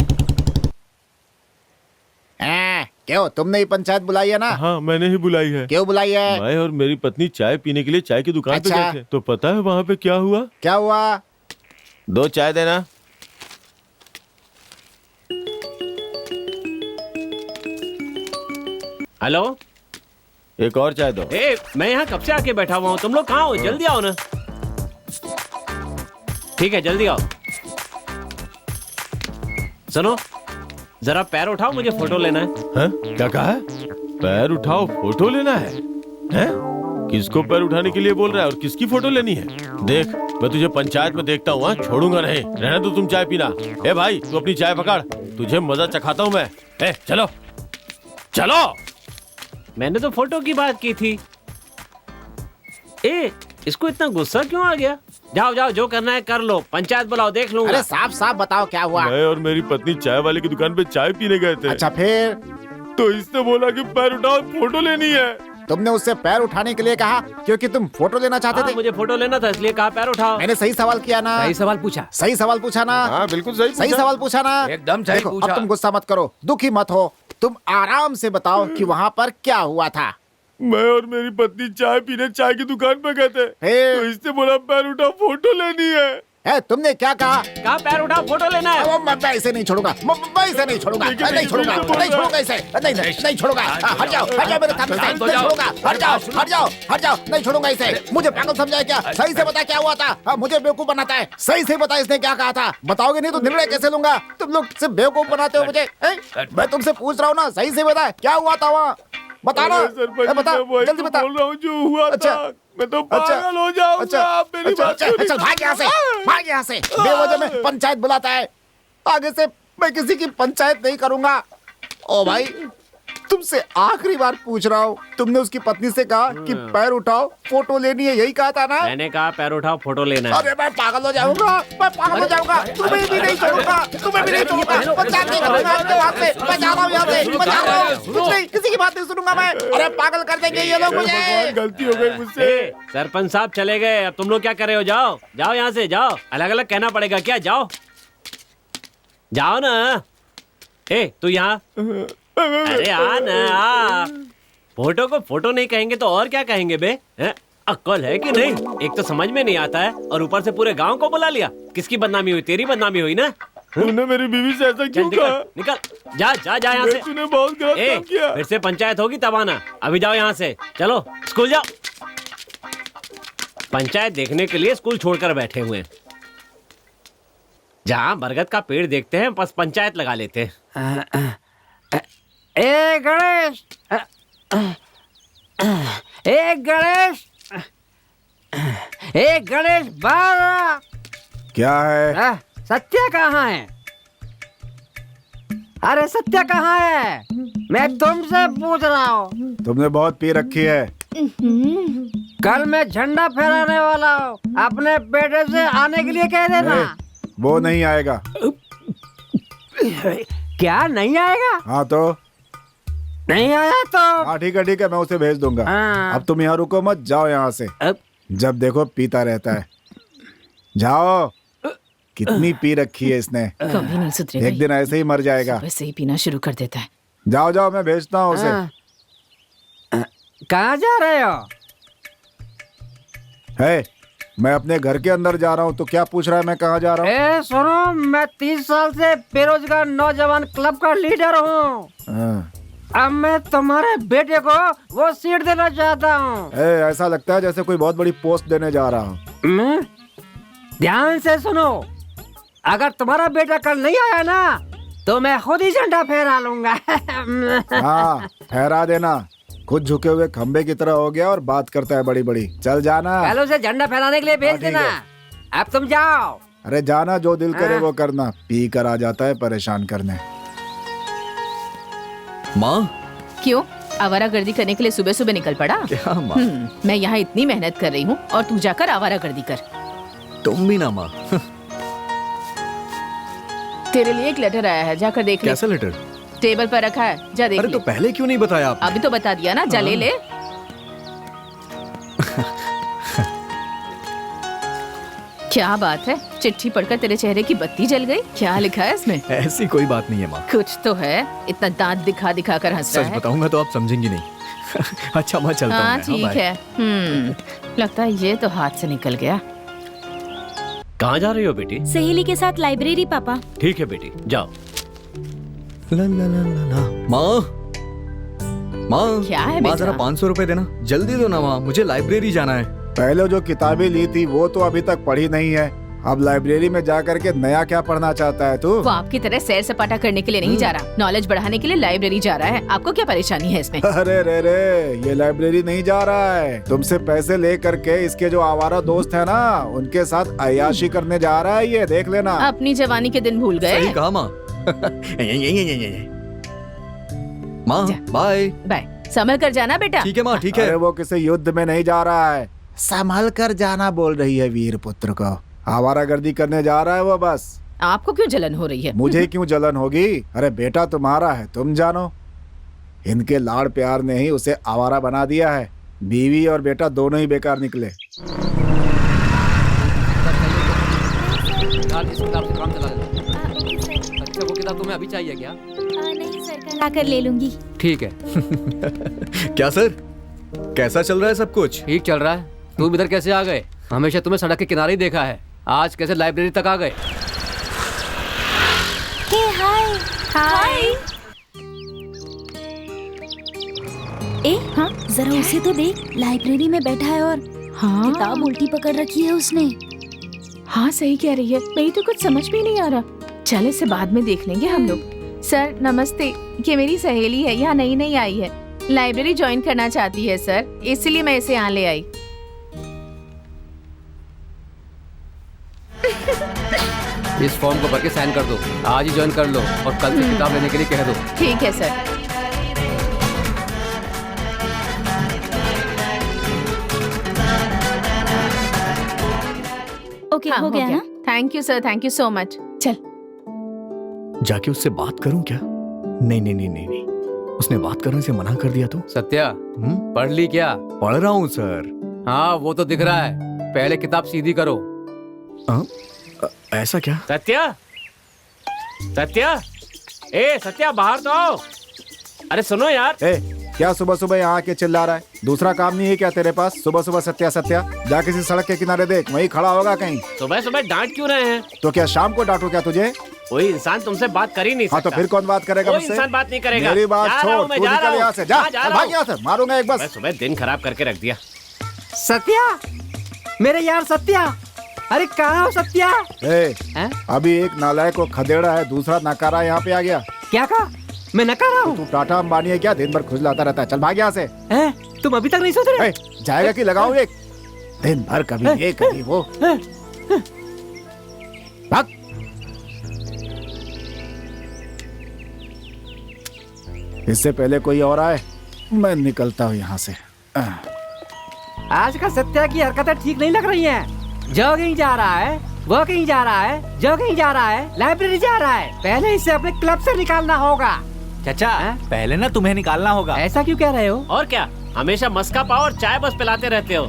क्यों तुमने ही पंचायत बुलाई है ना? हाँ मैंने ही बुलाई है। क्यों बुलाई है? मैं और मेरी पत्नी चाय पीने के लिए चाय की दुकान पे अच्छा। गए थे, तो पता है वहाँ पे क्या हुआ? क्या हुआ? 2 चाय देना। हेलो, एक और चाय दो। मैं यहाँ कब से आके बैठा हुआ हूँ, तुम लोग कहाँ हो? जल्दी आओ ना। ठीक है जल्दी आओ। सुनो, जरा पैर उठाओ, मुझे फोटो लेना है। हैं? क्या कहा है? पैर उठाओ फोटो लेना है? हैं? किसको पैर उठाने के लिए बोल रहा है और किसकी फोटो लेनी है? देख मैं तुझे पंचायत में देखता हूँ, छोड़ूंगा नहीं। रहना तो तुम चाय पीना। ए भाई तू अपनी चाय पकड़, तुझे मजा चखाता हूँ मैं। चलो चलो। मैंने तो फोटो की बात की थी। इसको इतना गुस्सा क्यों आ गया? जाओ जाओ, जो करना है कर लो, पंचायत बुलाओ, देख लूंगा। अरे साफ साफ बताओ क्या हुआ? मैं और मेरी पत्नी चाय वाले की दुकान पे चाय पीने गए थे। अच्छा फिर? तो इसने बोला कि पैर उठाओ फोटो लेनी है। तुमने उससे पैर उठाने के लिए कहा क्योंकि तुम फोटो लेना चाहते थे? मुझे फोटो लेना था इसलिए कहा पैर उठाओ। मैंने सही सवाल किया ना? सही सवाल पूछा। सही सवाल पूछा ना? हाँ बिल्कुल सही सही सवाल पूछा ना? एकदम सही देखो, पूछा। अब तुम गुस्सा मत करो, दुखी मत हो, तुम आराम से बताओ कि वहाँ पर क्या हुआ था। मैं और मेरी पत्नी चाय पीने चाय की दुकान पे गए थे, तो इसने बोला पैर उठा फोटो लेनी है। तुमने क्या कहा? पैर उठा फोटो लेना है। मैं इसे नहीं छोड़ूंगा, मैं इसे नहीं छोड़ूंगा, नहीं छोड़ूंगा, नहीं छोड़ूंगा इसे, नहीं छोड़ूंगा। हट जाओ मेरे सामने से, नहीं छोड़ूंगा, हट जाओ, नहीं छोड़ूंगा इसे। मुझे पागल समझा है क्या? सही से बता क्या हुआ था? मुझे बेवकूफ बनाता है। सही से बता इसने क्या कहा था? बताओगे नहीं तो निर्णय कैसे लूंगा? तुम लोग सिर्फ बेवकूफ बनाते हो मुझे। मैं तुमसे पूछ रहा हूँ ना, सही से बता क्या हुआ था वहाँ? बता ना, बता जल्दी बता। बोल रहा हूँ जो हुआ अच्छा, था। मैं तो पागल हो जाऊंगा। आप मेरी बात क्यों नहीं चल भाग यहाँ से, भाग यहाँ से। बेवजह में पंचायत बुलाता है। आगे से मैं किसी की पंचायत नहीं करूंगा। ओ भाई तुमसे आखिरी बार पूछ रहा हूँ, तुमने उसकी पत्नी से कहा कि पैर उठाओ फोटो लेनी है, यही कहा था ना? मैंने कहा पैर उठाओ फोटो लेना है। अरे मैं पागल हो जाऊंगा, मैं पागल हो जाऊंगा। तुम्हें भी नहीं छोड़ूंगा, तुम्हें भी नहीं छोड़ूंगा। पंचायत नहीं करूंगा आपके वहाँ से। मैं जा रहा हूँ यहाँ से, मैं जा रहा हूँ। कुछ नहीं, किसी की बात नहीं सुनूंगा मैं। अरे पागल कर देंगे ये लोग मुझे। गलती हो गई मुझसे। सरपंच साहब चले गए, अब तुम लोग क्या कर रहे हो? जाओ जाओ यहाँ से, जाओ। अलग अलग कहना पड़ेगा क्या? जाओ जाओ ना। तू यहाँ, अरे आ ना आ। फोटो को फोटो नहीं कहेंगे तो और क्या कहेंगे बे? अक्ल है कि नहीं? एक तो समझ में नहीं आता है और ऊपर से पूरे गांव को बुला लिया। किसकी बदनामी हुई? तेरी बदनामी हुई ना। तूने मेरी बीवी से ऐसा क्यों कहा? निकल, जा जा जा यहाँ से। तूने बहुत गलत काम किया। फिर से पंचायत होगी तब आना। अभी जाओ यहाँ से, चलो स्कूल जाओ। पंचायत देखने के लिए स्कूल छोड़कर बैठे हुए हैं। जहाँ बरगद का पेड़ देखते हैं बस पंचायत लगा लेते हैं। ए गणेश, ए गणेश, ए गणेश बारा। क्या है? सत्या कहाँ है? अरे सत्या कहाँ है? मैं तुमसे पूछ रहा हूँ। तुमने बहुत पी रखी है। कल मैं झंडा फहराने वाला हूँ, अपने बेटे से आने के लिए कह देना। वो नहीं आएगा। क्या नहीं आएगा? हाँ तो नहीं आया तो? हाँ ठीक है, मैं उसे भेज दूंगा। अब तुम यहाँ रुको मत, जाओ यहाँ से। जब देखो पीता रहता है। जाओ। कितनी पी रखी है इसने, कभी नहीं सुधरेगा। एक दिन ऐसे ही मर जाएगा। वैसे ही पीना शुरू कर देता है। जाओ जाओ, मैं भेजता हूँ उसे। कहाँ जा रहे हो? मैं अपने घर के अंदर जा रहा हूँ, तो क्या पूछ रहा है मैं कहाँ जा रहा हूँ? सुनो, मैं 30 साल से बेरोजगार नौजवान क्लब का लीडर हूँ। अब मैं तुम्हारे बेटे को वो सीट देना चाहता हूँ। ऐसा लगता है जैसे कोई बहुत बड़ी पोस्ट देने जा रहा हूँ। ध्यान से सुनो, अगर तुम्हारा बेटा कल नहीं आया ना तो मैं खुद ही झंडा फहरा लूंगा। हाँ फहरा देना। खुद झुके हुए खंबे की तरह हो गया और बात करता है बड़ी बड़ी। चल जाना। कल उसे झंडा फहराने के लिए भेज देना। अब तुम जाओ। अरे जाना, जो दिल करे वो करना। पी कर आ जाता है परेशान करने। माँ क्यों आवारागर्दी करने के लिए सुबह सुबह निकल पड़ा? क्या माँ? मैं यहाँ इतनी मेहनत कर रही हूँ और तू जाकर आवारागर्दी कर। तुम भी ना माँ। तेरे लिए एक लेटर आया है, जाकर देख ले। कैसा लेटर? टेबल पर रखा है, जा देख अरे ले। तो पहले क्यों नहीं बताया आपने? अभी तो बता दिया ना, जा ले ले। क्या बात है, चिट्ठी पढ़कर तेरे चेहरे की बत्ती जल गई? क्या लिखा है इसमें? ऐसी कोई बात नहीं है माँ। कुछ तो है, इतना दांत दिखा दिखा कर हंस रहा सच है। बताऊंगा तो आप समझेंगी नहीं। अच्छा मैं चलता हूँ। हाँ मैं, ठीक बाय। है। लगता है ये तो हाथ से निकल गया। कहाँ जा रही हो बेटी? सहेली के साथ लाइब्रेरी पापा। ठीक है बेटी, जाओ। ला ला ला ला ला। माँ, माँ, क्या है माँ बेटा? जरा 500 रुपए देना, जल्दी दो ना माँ, मुझे लाइब्रेरी जाना है। पहले जो किताबें ली थी वो तो अभी तक पढ़ी नहीं है, अब लाइब्रेरी में जा करके नया क्या पढ़ना चाहता है तू? वो आपकी तरह सैर सपाटा करने के लिए नहीं जा रहा, नॉलेज बढ़ाने के लिए लाइब्रेरी जा रहा है। आपको क्या परेशानी है इसमें? अरे रे रे, ये लाइब्रेरी नहीं जा रहा है, तुमसे पैसे ले करके इसके जो आवारा दोस्त है ना, उनके साथ अय्याशी करने जा रहा है, ये देख लेना। अपनी जवानी के दिन भूल गए। सही कहा माँ। माँ बाय। बाय, संभल कर जाना बेटा। ठीक है माँ, ठीक है। अरे वो किसी युद्ध में नहीं जा रहा है, संभल कर जाना बोल रही है वीर पुत्र को। आवारागर्दी करने जा रहा है वो बस। आपको क्यों जलन हो रही है? मुझे क्यों जलन होगी? अरे बेटा तुम्हारा है, तुम जानो। इनके लाड़ प्यार ने ही उसे आवारा बना दिया है। बीवी और बेटा दोनों ही बेकार निकले। वो किताब तुम्हें अभी चाहिए क्या? नहीं सर, कल आकर ले लूंगी। ठीक है, क्या सर, कैसा चल रहा है सब कुछ? ठीक चल रहा है। तुम इधर कैसे आ गए? हमेशा तुम्हें सड़क के किनारे ही देखा है, आज कैसे लाइब्रेरी तक आ गए? हाय हाय। ए हाँ, जरा उसे तो देख, लाइब्रेरी में बैठा है और हाँ किताब उल्टी पकड़ रखी है उसने। हाँ सही कह रही है, मेरी तो कुछ समझ भी नहीं आ रहा। चल इसे बाद में देख लेंगे हम लोग। सर नमस्ते, ये मेरी सहेली है, यहाँ नई नई आई है, लाइब्रेरी ज्वाइन करना चाहती है सर, इसलिए मैं इसे यहाँ ले आई। इस फॉर्म को भर के साइन कर दो, आज ही ज्वाइन कर लो और कल से किताब लेने के लिए कह दो। ठीक है सर। ओके हो गया ना? Thank you sir, thank you so much. चल जाके उससे बात करूं क्या? नहीं नहीं नहीं नहीं नहीं, उसने बात करने से मना कर दिया तो। सत्या, पढ़ ली क्या? पढ़ रहा हूँ सर। हाँ वो तो दिख रहा है, पहले किताब सीधी करो। ऐसा क्या? सत्या, सत्या, ए सत्या बाहर तो आओ। अरे सुनो यार। ए, क्या सुबह सुबह यहाँ आके चिल्ला रहा है? दूसरा काम नहीं है क्या तेरे पास? सुबह सुबह सत्या सत्या, जा किसी सड़क के किनारे देख, वहीं खड़ा होगा कहीं। सुबह सुबह डांट क्यों रहे हैं? तो क्या शाम को डांटू क्या तुझे? कोई इंसान तुमसे बात कर ही नहीं सकता। हाँ तो फिर कौन बात करेगा कोई मुझसे? इंसान बात नहीं करेगा। मेरी बात जा रहा छोड़, हूँ, मैं तू जा निकल रहा यहाँ हूँ। से, जा, हाँ, जा रहा भाग यहाँ से, मारूंगा एक बस। मैं सुबह दिन खराब करके रख दिया। सत्या, मेरे यार सत्या, अरे कहाँ हो सत्या? अभी एक नालायक को खदेड़ा है, दूसरा नकारा यहाँ पे आ गया। क्या कहा? मैं नकारा हूँ? तू टाटा अंबानी है क्या? दिन भर खुजलाता रहता है, चल भाग यहाँ से। तुम अभी तक नहीं सोच रहे? जाएगा कि लगाऊं एक? दिन भर कभी ये कभी वो। भाग। इससे पहले कोई और आए, मैं निकलता हूँ यहाँ से। आज का सत्या की हरकतें ठीक नहीं लग रही हैं। जो कहीं जा रहा है, वो कहीं जा रहा है, जो कहीं जा रहा है, लाइब्रेरी जा रहा है। पहले इसे अपने क्लब से निकालना होगा। चाचा, पहले ना तुम्हें निकालना होगा। ऐसा क्यों कह रहे हो? और क्या, हमेशा मस्का पाव और चाय बस पिलाते रहते हो।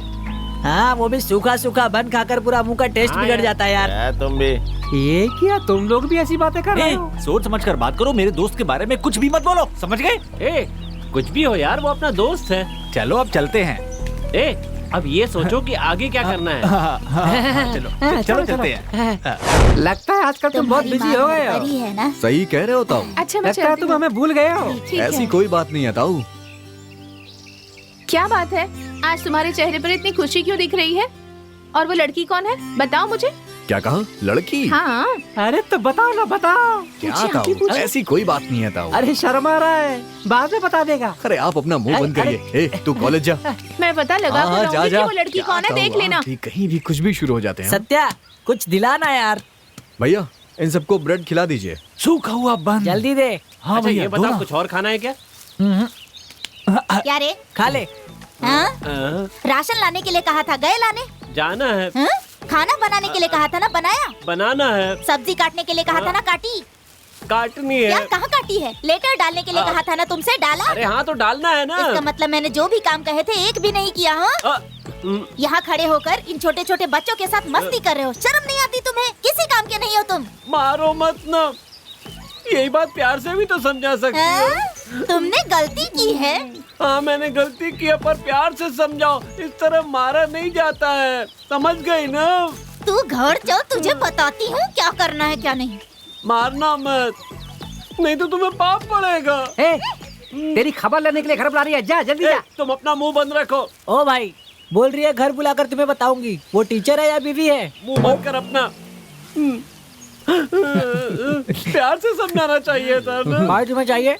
हाँ वो भी सूखा सूखा बन खाकर पूरा मुंह का टेस्ट हाँ बिगड़ जाता है यार। तुम भी ये क्या, तुम लोग भी ऐसी बातें कर रहे हो? सोच समझ कर बात करो, मेरे दोस्त के बारे में कुछ भी मत बोलो, समझ गए? ए, कुछ भी हो यार, वो अपना दोस्त है। चलो अब चलते हैं। ए, अब ये सोचो कि आगे क्या करना है। चलो चलते हैं। लगता है आजकल तुम बहुत बिजी हो गए हो। है ना? सही कह रहे हो ताऊ। अच्छा मैं लगता है चलती तुम हूँ। हमें भूल गए हो। ठीक ऐसी है। कोई बात नहीं है ताऊ। क्या बात है, आज तुम्हारे चेहरे पर इतनी खुशी क्यों दिख रही है? और वो लड़की कौन है, बताओ मुझे। क्या कहा? लड़की? हाँ अरे तो बताओ ना, बताओ। क्या ताऊ? ऐसी कोई बात नहीं है ताऊ। अरे शर्म आ रहा है, बाद में बता देगा। अरे आप अपना मुंह बंद करिए। ए, तू कॉलेज जा। मैं पता लगा हाँ, कर जा, रहूंगी जा। कि वो लड़की क्या कौन है, ताऊ, देख लेना। ठीक, कहीं भी कुछ भी शुरू हो जाते हैं। सत्या कुछ दिलाना यार। भैया इन सबको ब्रेड खिला दीजिए। सूखा हुआ बन। जल्दी दे। हाँ अच्छा भैया, ये दो बता, ना। कुछ और खाना है क्या? क्या रे? खा ले। हाँ? राशन लाने के लिए कहा था, गए लाने? जाना है। हाँ? खाना बनाने के लिए कहा था ना, बनाया? बनाना है, सब्जी काटने के लिए कहा था ना, काटी? काटनी है। क्या कहाँ काटी है? लेटर डालने के लिए कहा था ना तुमसे, डाला? अरे हाँ तो डालना है ना। इसका मतलब मैंने जो भी काम कहे थे एक भी नहीं किया। हाँ, यहाँ खड़े होकर इन छोटे छोटे बच्चों के साथ मस्ती कर रहे हो, शर्म नहीं आती तुम्हें? किसी काम के नहीं हो तुम। मारो मत ना, यही बात प्यार से भी तो समझा सकती हो। तुमने गलती की है। हाँ मैंने गलती की है, पर प्यार से समझाओ, इस तरह मारा नहीं जाता है, समझ गई ना? तू घर चल, तुझे बताती हूँ क्या करना है क्या नहीं। मारना मत, नहीं तो तुम्हें पाप पड़ेगा। तेरी खबर लेने के लिए घर बुला रही है, जा जल्दी जा। तुम अपना मुंह बंद रखो। ओ भाई, बोल रही है घर बुलाकर तुम्हें बताऊंगी। वो टीचर है या बीवी है? मुंह बंद कर अपना। प्यार से समझाना चाहिए था ना। भाई तुम्हें चाहिए?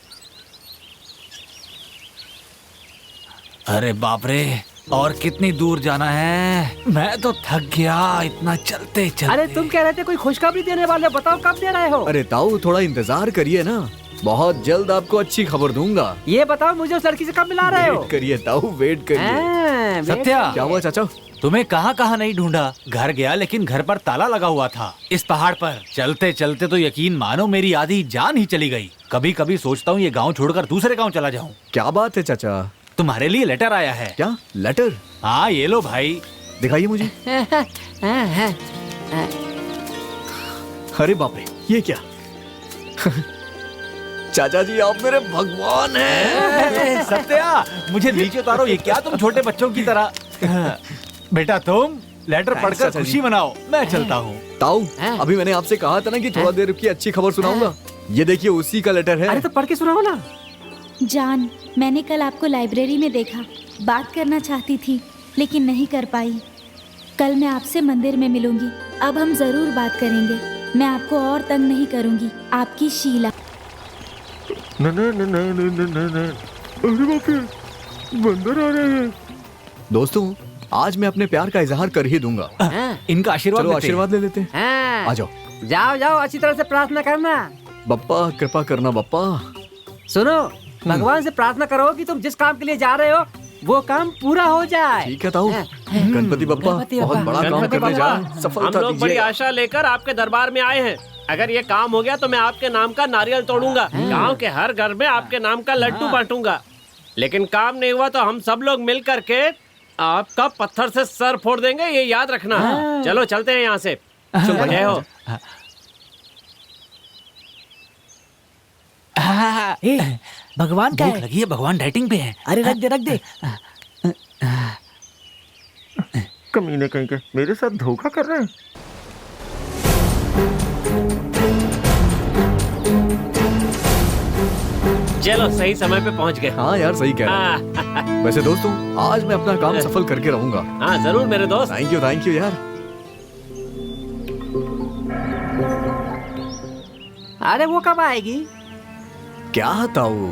अरे बाप रे, और कितनी दूर जाना है? मैं तो थक गया इतना चलते चलते। अरे तुम कह रहे थे कोई खुशखबरी देने वाले, बताओ कब दे रहे हो? अरे ताऊ थोड़ा इंतजार करिए ना, बहुत जल्द आपको अच्छी खबर दूंगा। ये बताओ मुझे उस लड़की से कब मिला रहे हो? वेट करिए ताऊ, वेट करिए। सत्या, क्या हुआ चाचा? तुम्हें कहाँ कहाँ नहीं ढूंढा। घर गया लेकिन घर पर ताला लगा हुआ था। इस पहाड़ पर चलते चलते तो यकीन मानो मेरी आधी जान ही चली गई। कभी कभी सोचता हूँ ये गाँव छोड़कर दूसरे गाँव चला जाऊँ। क्या बात है चाचा? तुम्हारे लिए लेटर आया है। क्या लेटर? हाँ ये लो भाई, दिखाइए मुझे। अरे बाप रे, ये क्या? चाचा जी आप मेरे भगवान हैं। सत्या मुझे नीचे उतारो, ये क्या तुम छोटे बच्चों की तरह। बेटा तुम लेटर पढ़कर खुशी मनाओ, मैं चलता हूँ। ताऊ अभी मैंने आपसे कहा था ना कि थोड़ा देर रुकिए, अच्छी खबर सुनाऊंगा। ये देखिए उसी का लेटर है। अरे तो पढ़ के सुनाओ ना। जान, मैंने कल आपको लाइब्रेरी में देखा, बात करना चाहती थी लेकिन नहीं कर पाई। कल मैं आपसे मंदिर में मिलूंगी, अब हम जरूर बात करेंगे। मैं आपको और तंग नहीं करूंगी। आपकी शीला। अरे बाप रे, बंदर आ रहे हैं। दोस्तों आज मैं अपने प्यार का इजहार कर ही दूंगा। इनका आशीर्वाद चलो आशीर्वाद ले लेते हैं। आ जाओ। जाओ जाओ, अच्छी तरह से प्रार्थना करना। बप्पा कृपा करना बप्पा। सुनो, भगवान से प्रार्थना करो कि तुम जिस काम के लिए जा रहे हो वो काम पूरा हो जाए। ठीक है ताऊ। गणपति बप्पा बहुत बड़ा काम करने जा रहे हैं, सफलता हम लोग बड़ी दीजिए। आशा लेकर आपके दरबार में आए हैं। अगर ये काम हो गया तो मैं आपके नाम का नारियल तोड़ूंगा, गांव के हर घर में आपके नाम का लड्डू बांटूंगा। लेकिन काम नहीं हुआ तो हम सब लोग मिल करके आपका पत्थर से सर फोड़ देंगे, ये याद रखना। चलो चलते हैं यहाँ से। जय हो। भगवान का भूख है। लगी है, भगवान डाइटिंग पे हैं। अरे रख दे रख दे। कमीने कहीं के मेरे साथ धोखा कर रहे हैं। चलो सही समय पे पहुँच गए। हाँ यार सही कह रहा है। वैसे दोस्तों आज मैं अपना काम सफल करके रहूंगा। हाँ जरूर मेरे दोस्त। थैंक यू यार। अरे वो कब आएगी? क्या ताऊ,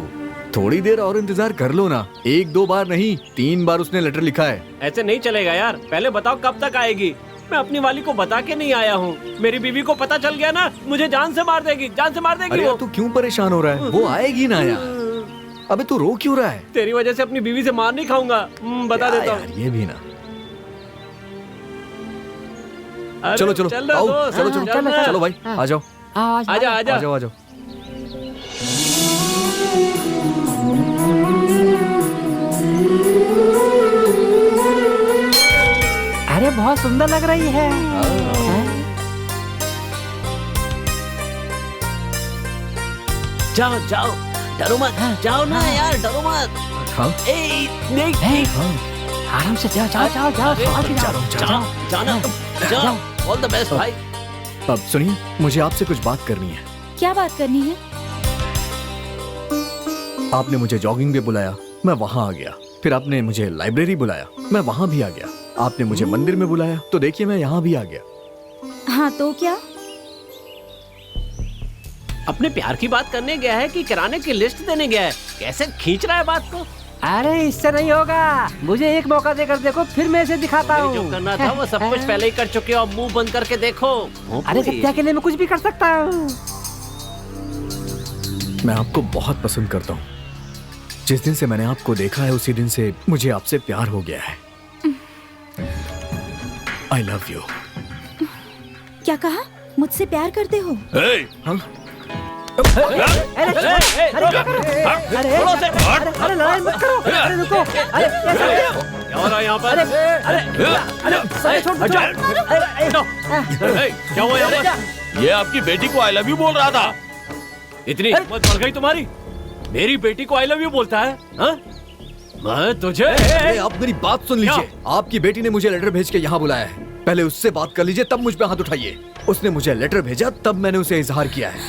थोड़ी देर और इंतजार कर लो ना। 1-2 बार नहीं 3 बार उसने लेटर लिखा है। ऐसे नहीं चलेगा यार, पहले बताओ कब तक आएगी। मैं अपनी वाली को बता के नहीं आया हूँ। मेरी बीवी को पता चल गया ना, मुझे जान से मार देगी, जान से मार देगी। अरे वो यार तू क्यों परेशान हो रहा है? वो आएगी ना यार। अबे तू रो क्यों रहा है? तेरी वजह से अपनी बीवी से मार नहीं खाऊंगा, बता देता हूँ। ये भी ना। अरे चलो चलो चल रहा आओ, दोस्त, चलो चलो चलना। चलो भाई आ जाओ आजा आजा। आ जाओ आ जाओ। अरे बहुत सुंदर लग रही है। जाओ जाओ, डरो मत, जाओ ना यार, डरो मत। हाँ आराम से जाओ जाओ जाओ जाओ जाओ, जाना, जाओ। ऑल द बेस्ट भाई। अब सुनिए, मुझे आपसे कुछ बात करनी है। क्या बात करनी है? आपने मुझे जॉगिंग पे बुलाया, मैं वहाँ आ गया। फिर आपने मुझे लाइब्रेरी बुलाया, मैं वहाँ भी आ गया। आपने मुझे मंदिर में बुलाया, तो देखिए मैं यहाँ भी आ गया। हाँ तो क्या? अपने प्यार की बात करने गया है कि किराने की लिस्ट देने गया है? कैसे खींच रहा है बात को। अरे इससे नहीं होगा, मुझे एक मौका देकर देखो, फिर मैं इसे दिखाता हूँ। जो करना था वो सब कुछ पहले ही कर चुके हो, अब मुंह बंद करके देखो। अरे सत्या के लिए मैं कुछ भी कर सकता हूँ। मैं आपको बहुत पसंद करता हूँ। जिस दिन से मैंने आपको देखा है उसी दिन से मुझे आपसे प्यार हो गया है। I love you. क्या कहा? मुझसे प्यार करते हो? अरे लड़ाई मत करो, अरे रुको, अरे क्या हो रहा है यहाँ पर? क्या हुआ यहाँ पर? ये आपकी बेटी को आई लव यू बोल रहा था। इतनी हिम्मत बढ़ गई तुम्हारी? मेरी बेटी को आई लव यू बोलता है? हाँ? मैं तुझे आप मेरी बात सुन लीजिए। आपकी बेटी ने मुझे लेटर भेज के यहाँ बुलाया है। पहले उससे बात कर लीजिए, तब मुझ पे हाथ उठाइए। उसने मुझे लेटर भेजा, तब मैंने उसे इजहार किया है।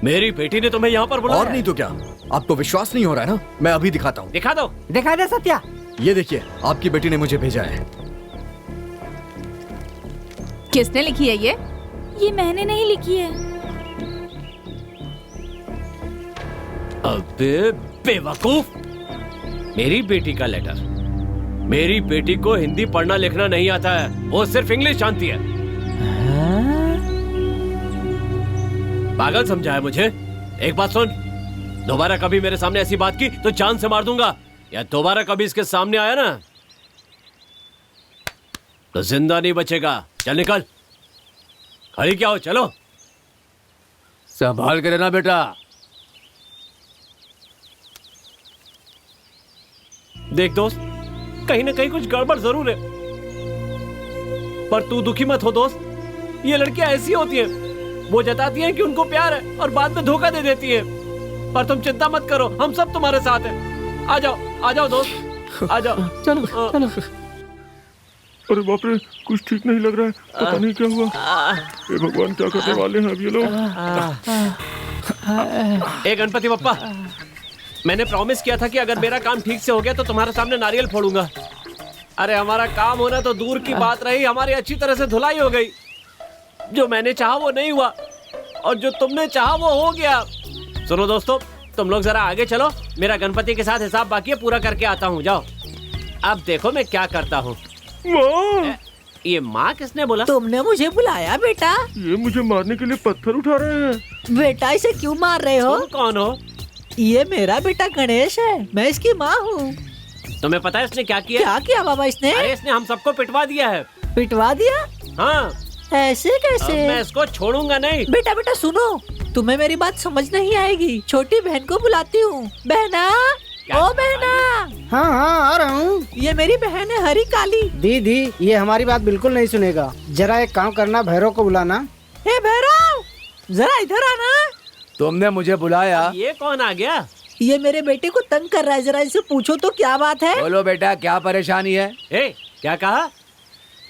मेरी बेटी ने तुम्हें यहाँ पर बुलाया? और नहीं तो क्या? आपको विश्वास नहीं हो रहा है ना? मैं अभी दिखाता हूँ। दिखा दो। दिखा दे सत्या। ये देखिए, आपकी बेटी ने मुझे भेजा है। किसने लिखी है ये? ये मैंने नहीं लिखी है। अबे बेवकूफ! मेरी बेटी का लेटर। मेरी बेटी को हिंदी पढ़ना लिखना नहीं आता है, वो सिर्फ इंग्लिश जानती है। पागल समझा है मुझे? एक बात सुन, दोबारा कभी मेरे सामने ऐसी बात की तो जान से मार दूंगा, या दोबारा कभी इसके सामने आया ना तो जिंदा नहीं बचेगा। चल निकल। खड़ी क्या हो? चलो। संभाल के रहना बेटा। देख दोस्त, कहीं ना कहीं कुछ गड़बड़ जरूर है, पर तू दुखी मत हो दोस्त। ये लड़कियां ऐसी होती हैं, वो जताती हैं कि उनको प्यार है और बाद में धोखा दे देती है। पर तुम चिंता मत करो, हम सब तुम्हारे साथ हैं। आ जाओ दोस्त, आ जाओ। चलो चलो। अरे बाप रे, कुछ ठीक नहीं लग रहा है। पता नहीं क्या हुआ। हे भगवान, क्या करने वाले हैं अब ये लोग? ए गणपति बप्पा, मैंने प्रॉमिस किया था कि अगर मेरा काम ठीक से हो गया तो तुम्हारे सामने नारियल फोड़ूंगा। अरे हमारा काम होना तो दूर की बात रही, हमारी अच्छी तरह से धुलाई हो गई। जो मैंने चाहा वो नहीं हुआ, और जो तुमने चाहा वो हो गया। सुनो दोस्तों, तुम लोग जरा आगे चलो, मेरा गणपति के साथ हिसाब बाकी है, पूरा करके आता हूँ। जाओ। अब देखो मैं क्या करता हूँ। ये माँ किसने बोला? तुमने मुझे बुलाया बेटा। ये मुझे मारने के लिए पत्थर उठा रहे हैं। बेटा इसे क्यों मार रहे हो? तुम कौन हो? ये मेरा बेटा गणेश है, मैं इसकी माँ हूँ। तुम्हें पता है इसने क्या किया? क्या किया बाबा इसने? अरे इसने हम सबको पिटवा दिया है। पिटवा दिया? हाँ। ऐसे कैसे? मैं इसको छोड़ूंगा नहीं। बेटा बेटा सुनो, तुम्हें मेरी बात समझ नहीं आएगी। छोटी बहन को बुलाती हूँ। बहना, ओ बहना। हाँ हाँ, आ रहा हूँ। ये मेरी बहन है हरी काली। दीदी, ये हमारी बात बिल्कुल नहीं सुनेगा। जरा एक काम करना, भैरव को बुलाना। हे भैरव, जरा इधर आना। तुमने मुझे बुलाया? ये कौन आ गया? ये मेरे बेटे को तंग कर रहा है, जरा इसे पूछो तो क्या बात है। बोलो बेटा, क्या परेशानी है? क्या कहा?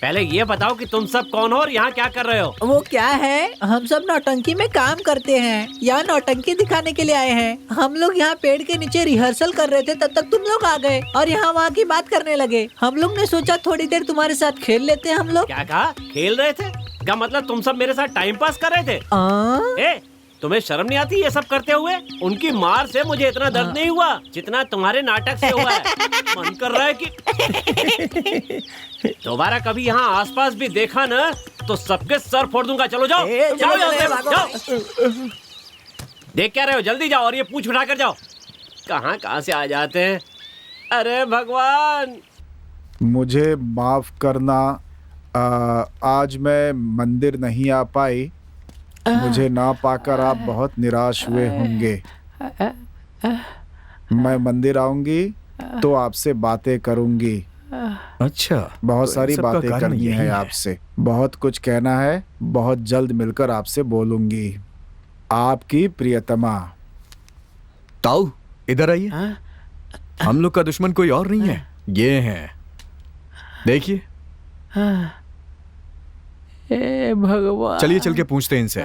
पहले ये बताओ कि तुम सब कौन हो और यहाँ क्या कर रहे हो? वो क्या है, हम सब नौटंकी में काम करते हैं, यहाँ नौटंकी दिखाने के लिए आए हैं। हम लोग यहाँ पेड़ के नीचे रिहर्सल कर रहे थे, तब तक तुम लोग आ गए और यहाँ वहाँ की बात करने लगे। हम लोग ने सोचा थोड़ी देर तुम्हारे साथ खेल लेते हैं हम लोग। क्या कहा? खेल रहे थे? क्या मतलब तुम सब मेरे साथ टाइम पास कर रहे थे? तुम्हें शर्म नहीं आती ये सब करते हुए? उनकी मार से मुझे इतना दर्द नहीं हुआ जितना तुम्हारे नाटक से हुआ है। मन कर रहा है कि दोबारा कभी यहाँ आसपास भी देखा ना तो सबके सर फोड़ दूंगा। चलो जाओ, जाओ यहाँ से, जाओ। देख क्या रहे हो? जल्दी जाओ और ये पूछ उठा कर जाओ। कहाँ से आ जाते हैं। अरे भगवान, मुझे माफ करना, आज मैं मंदिर नहीं आ पाई। मुझे ना पाकर आप बहुत निराश हुए होंगे। मैं मंदिर आऊंगी तो आपसे बातें करूंगी। अच्छा, बहुत तो सारी इन सब का बातें कारण करनी यही है है। आपसे, बहुत कुछ कहना है। बहुत जल्द मिलकर आपसे बोलूंगी। आपकी प्रियतमा। ताऊ, इधर आइए। हम लोग का दुश्मन कोई और नहीं है, ये है। देखिए। हे भगवान। चलिए चल के पूछते हैं इनसे।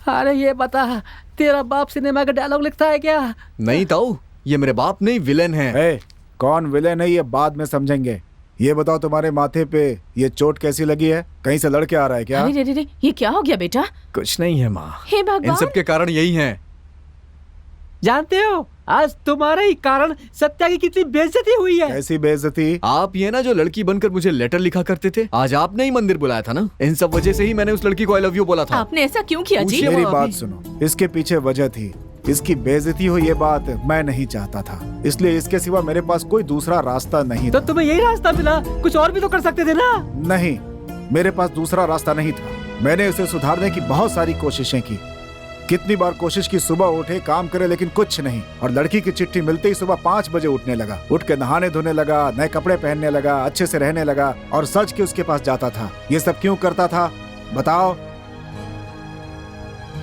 अरे ये बता, तेरा बाप सिनेमा का डायलॉग लिखता है क्या? नहीं ताऊ, ये मेरे बाप नहीं, विलेन है। कौन विलेन है ये बाद में समझेंगे। ये बताओ, तुम्हारे माथे पे ये चोट कैसी लगी है? कहीं से लड़के आ रहा है क्या? अरे रे, ये क्या हो गया बेटा? कुछ नहीं है माँ, हे भगवान। इन सब के कारण यही है। जानते हो, आज तुम्हारे ही कारण सत्या की कितनी बेइज्जती हुई है। कैसी बेइज्जती? आप ये ना जो लड़की बनकर मुझे लेटर लिखा करते थे, आज आपने ही मंदिर बुलाया था ना। इन सब वजह से ही मैंने उस लड़की को आई लव यू बोला था। आपने ऐसा क्यों किया जी? मेरी बात सुनो, इसके पीछे वजह थी। इसकी बेइज्जती हो ये बात मैं नहीं चाहता था, इसलिए इसके सिवा मेरे पास कोई दूसरा रास्ता नहीं तो था। तुम्हें यही रास्ता मिला, कुछ और भी तो कर सकते थे ना। नहीं, मेरे पास दूसरा रास्ता नहीं था। मैंने उसे सुधारने की बहुत सारी कोशिशें की। कितनी बार कोशिश की, सुबह उठे, काम करे, लेकिन कुछ नहीं। और लड़की की चिट्ठी मिलते ही सुबह 5 बजे उठने लगा, उठ के नहाने धोने लगा, नए कपड़े पहनने लगा, अच्छे से रहने लगा और सच के उसके पास जाता था। ये सब क्यों करता था बताओ?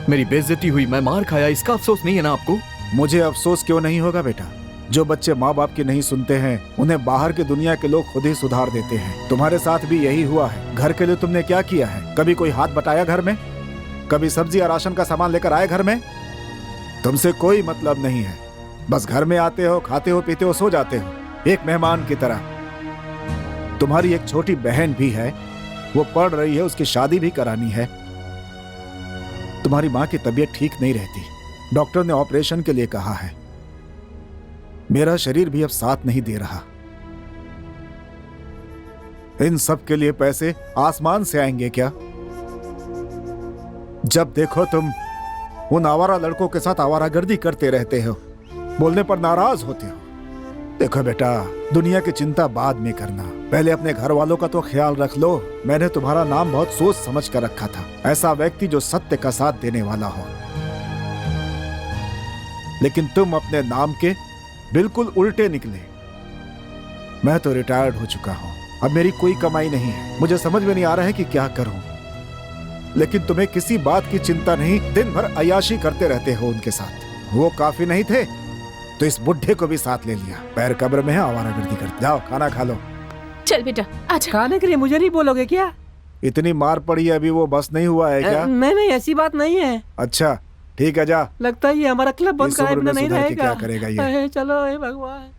मेरी बेइज्जती हुई, मैं मार खाया, इसका अफसोस नहीं है ना आपको? मुझे अफसोस क्यों नहीं होगा बेटा? जो बच्चे माँ बाप की नहीं सुनते हैं उन्हें बाहर की दुनिया के लोग खुद ही सुधार देते हैं। तुम्हारे साथ भी यही हुआ है। घर के लिए तुमने क्या किया है? कभी कोई हाथ बटाया घर में? कभी सब्जी या राशन का सामान लेकर आए घर में? तुमसे कोई मतलब नहीं है, बस घर में आते हो, खाते हो, पीते हो, सो जाते हो, एक मेहमान की तरह। तुम्हारी एक छोटी बहन भी है, वो पढ़ रही है, उसकी शादी भी करानी है। तुम्हारी माँ की तबीयत ठीक नहीं रहती, डॉक्टर ने ऑपरेशन के लिए कहा है। मेरा शरीर भी अब साथ नहीं दे रहा। इन सब के लिए पैसे आसमान से आएंगे क्या? जब देखो तुम उन आवारा लड़कों के साथ आवारागर्दी करते रहते हो, बोलने पर नाराज होते हो। देखो बेटा, दुनिया की चिंता बाद में करना, पहले अपने घर वालों का तो ख्याल रख लो। मैंने तुम्हारा नाम बहुत सोच समझ कर रखा था, ऐसा व्यक्ति जो सत्य का साथ देने वाला हो। लेकिन तुम अपने नाम के बिल्कुल उल्टे निकले। मैं तो रिटायर्ड हो चुका हूं, अब मेरी कोई कमाई नहीं है। मुझे समझ में नहीं आ रहा है कि क्या करूं। लेकिन तुम्हें किसी बात की चिंता नहीं, दिन भर अय्याशी करते रहते हो उनके साथ। वो काफी नहीं थे तो इस बुढ़े को भी साथ ले लिया। पैर कब्र में है, आवारागर्दी करते। जाओ खाना खा लो। चल बेटा आजा। खाने के लिए मुझे नहीं बोलोगे क्या? इतनी मार पड़ी है, अभी वो बस नहीं हुआ है क्या? नहीं, ऐसी बात नहीं है। अच्छा ठीक है, जा। लगता है ये हमारा क्लब बंद इस कराए उम्र बिना में नहीं सुधर के रहेगा। क्या करेगा ये? अरे चलो, हे भगवान।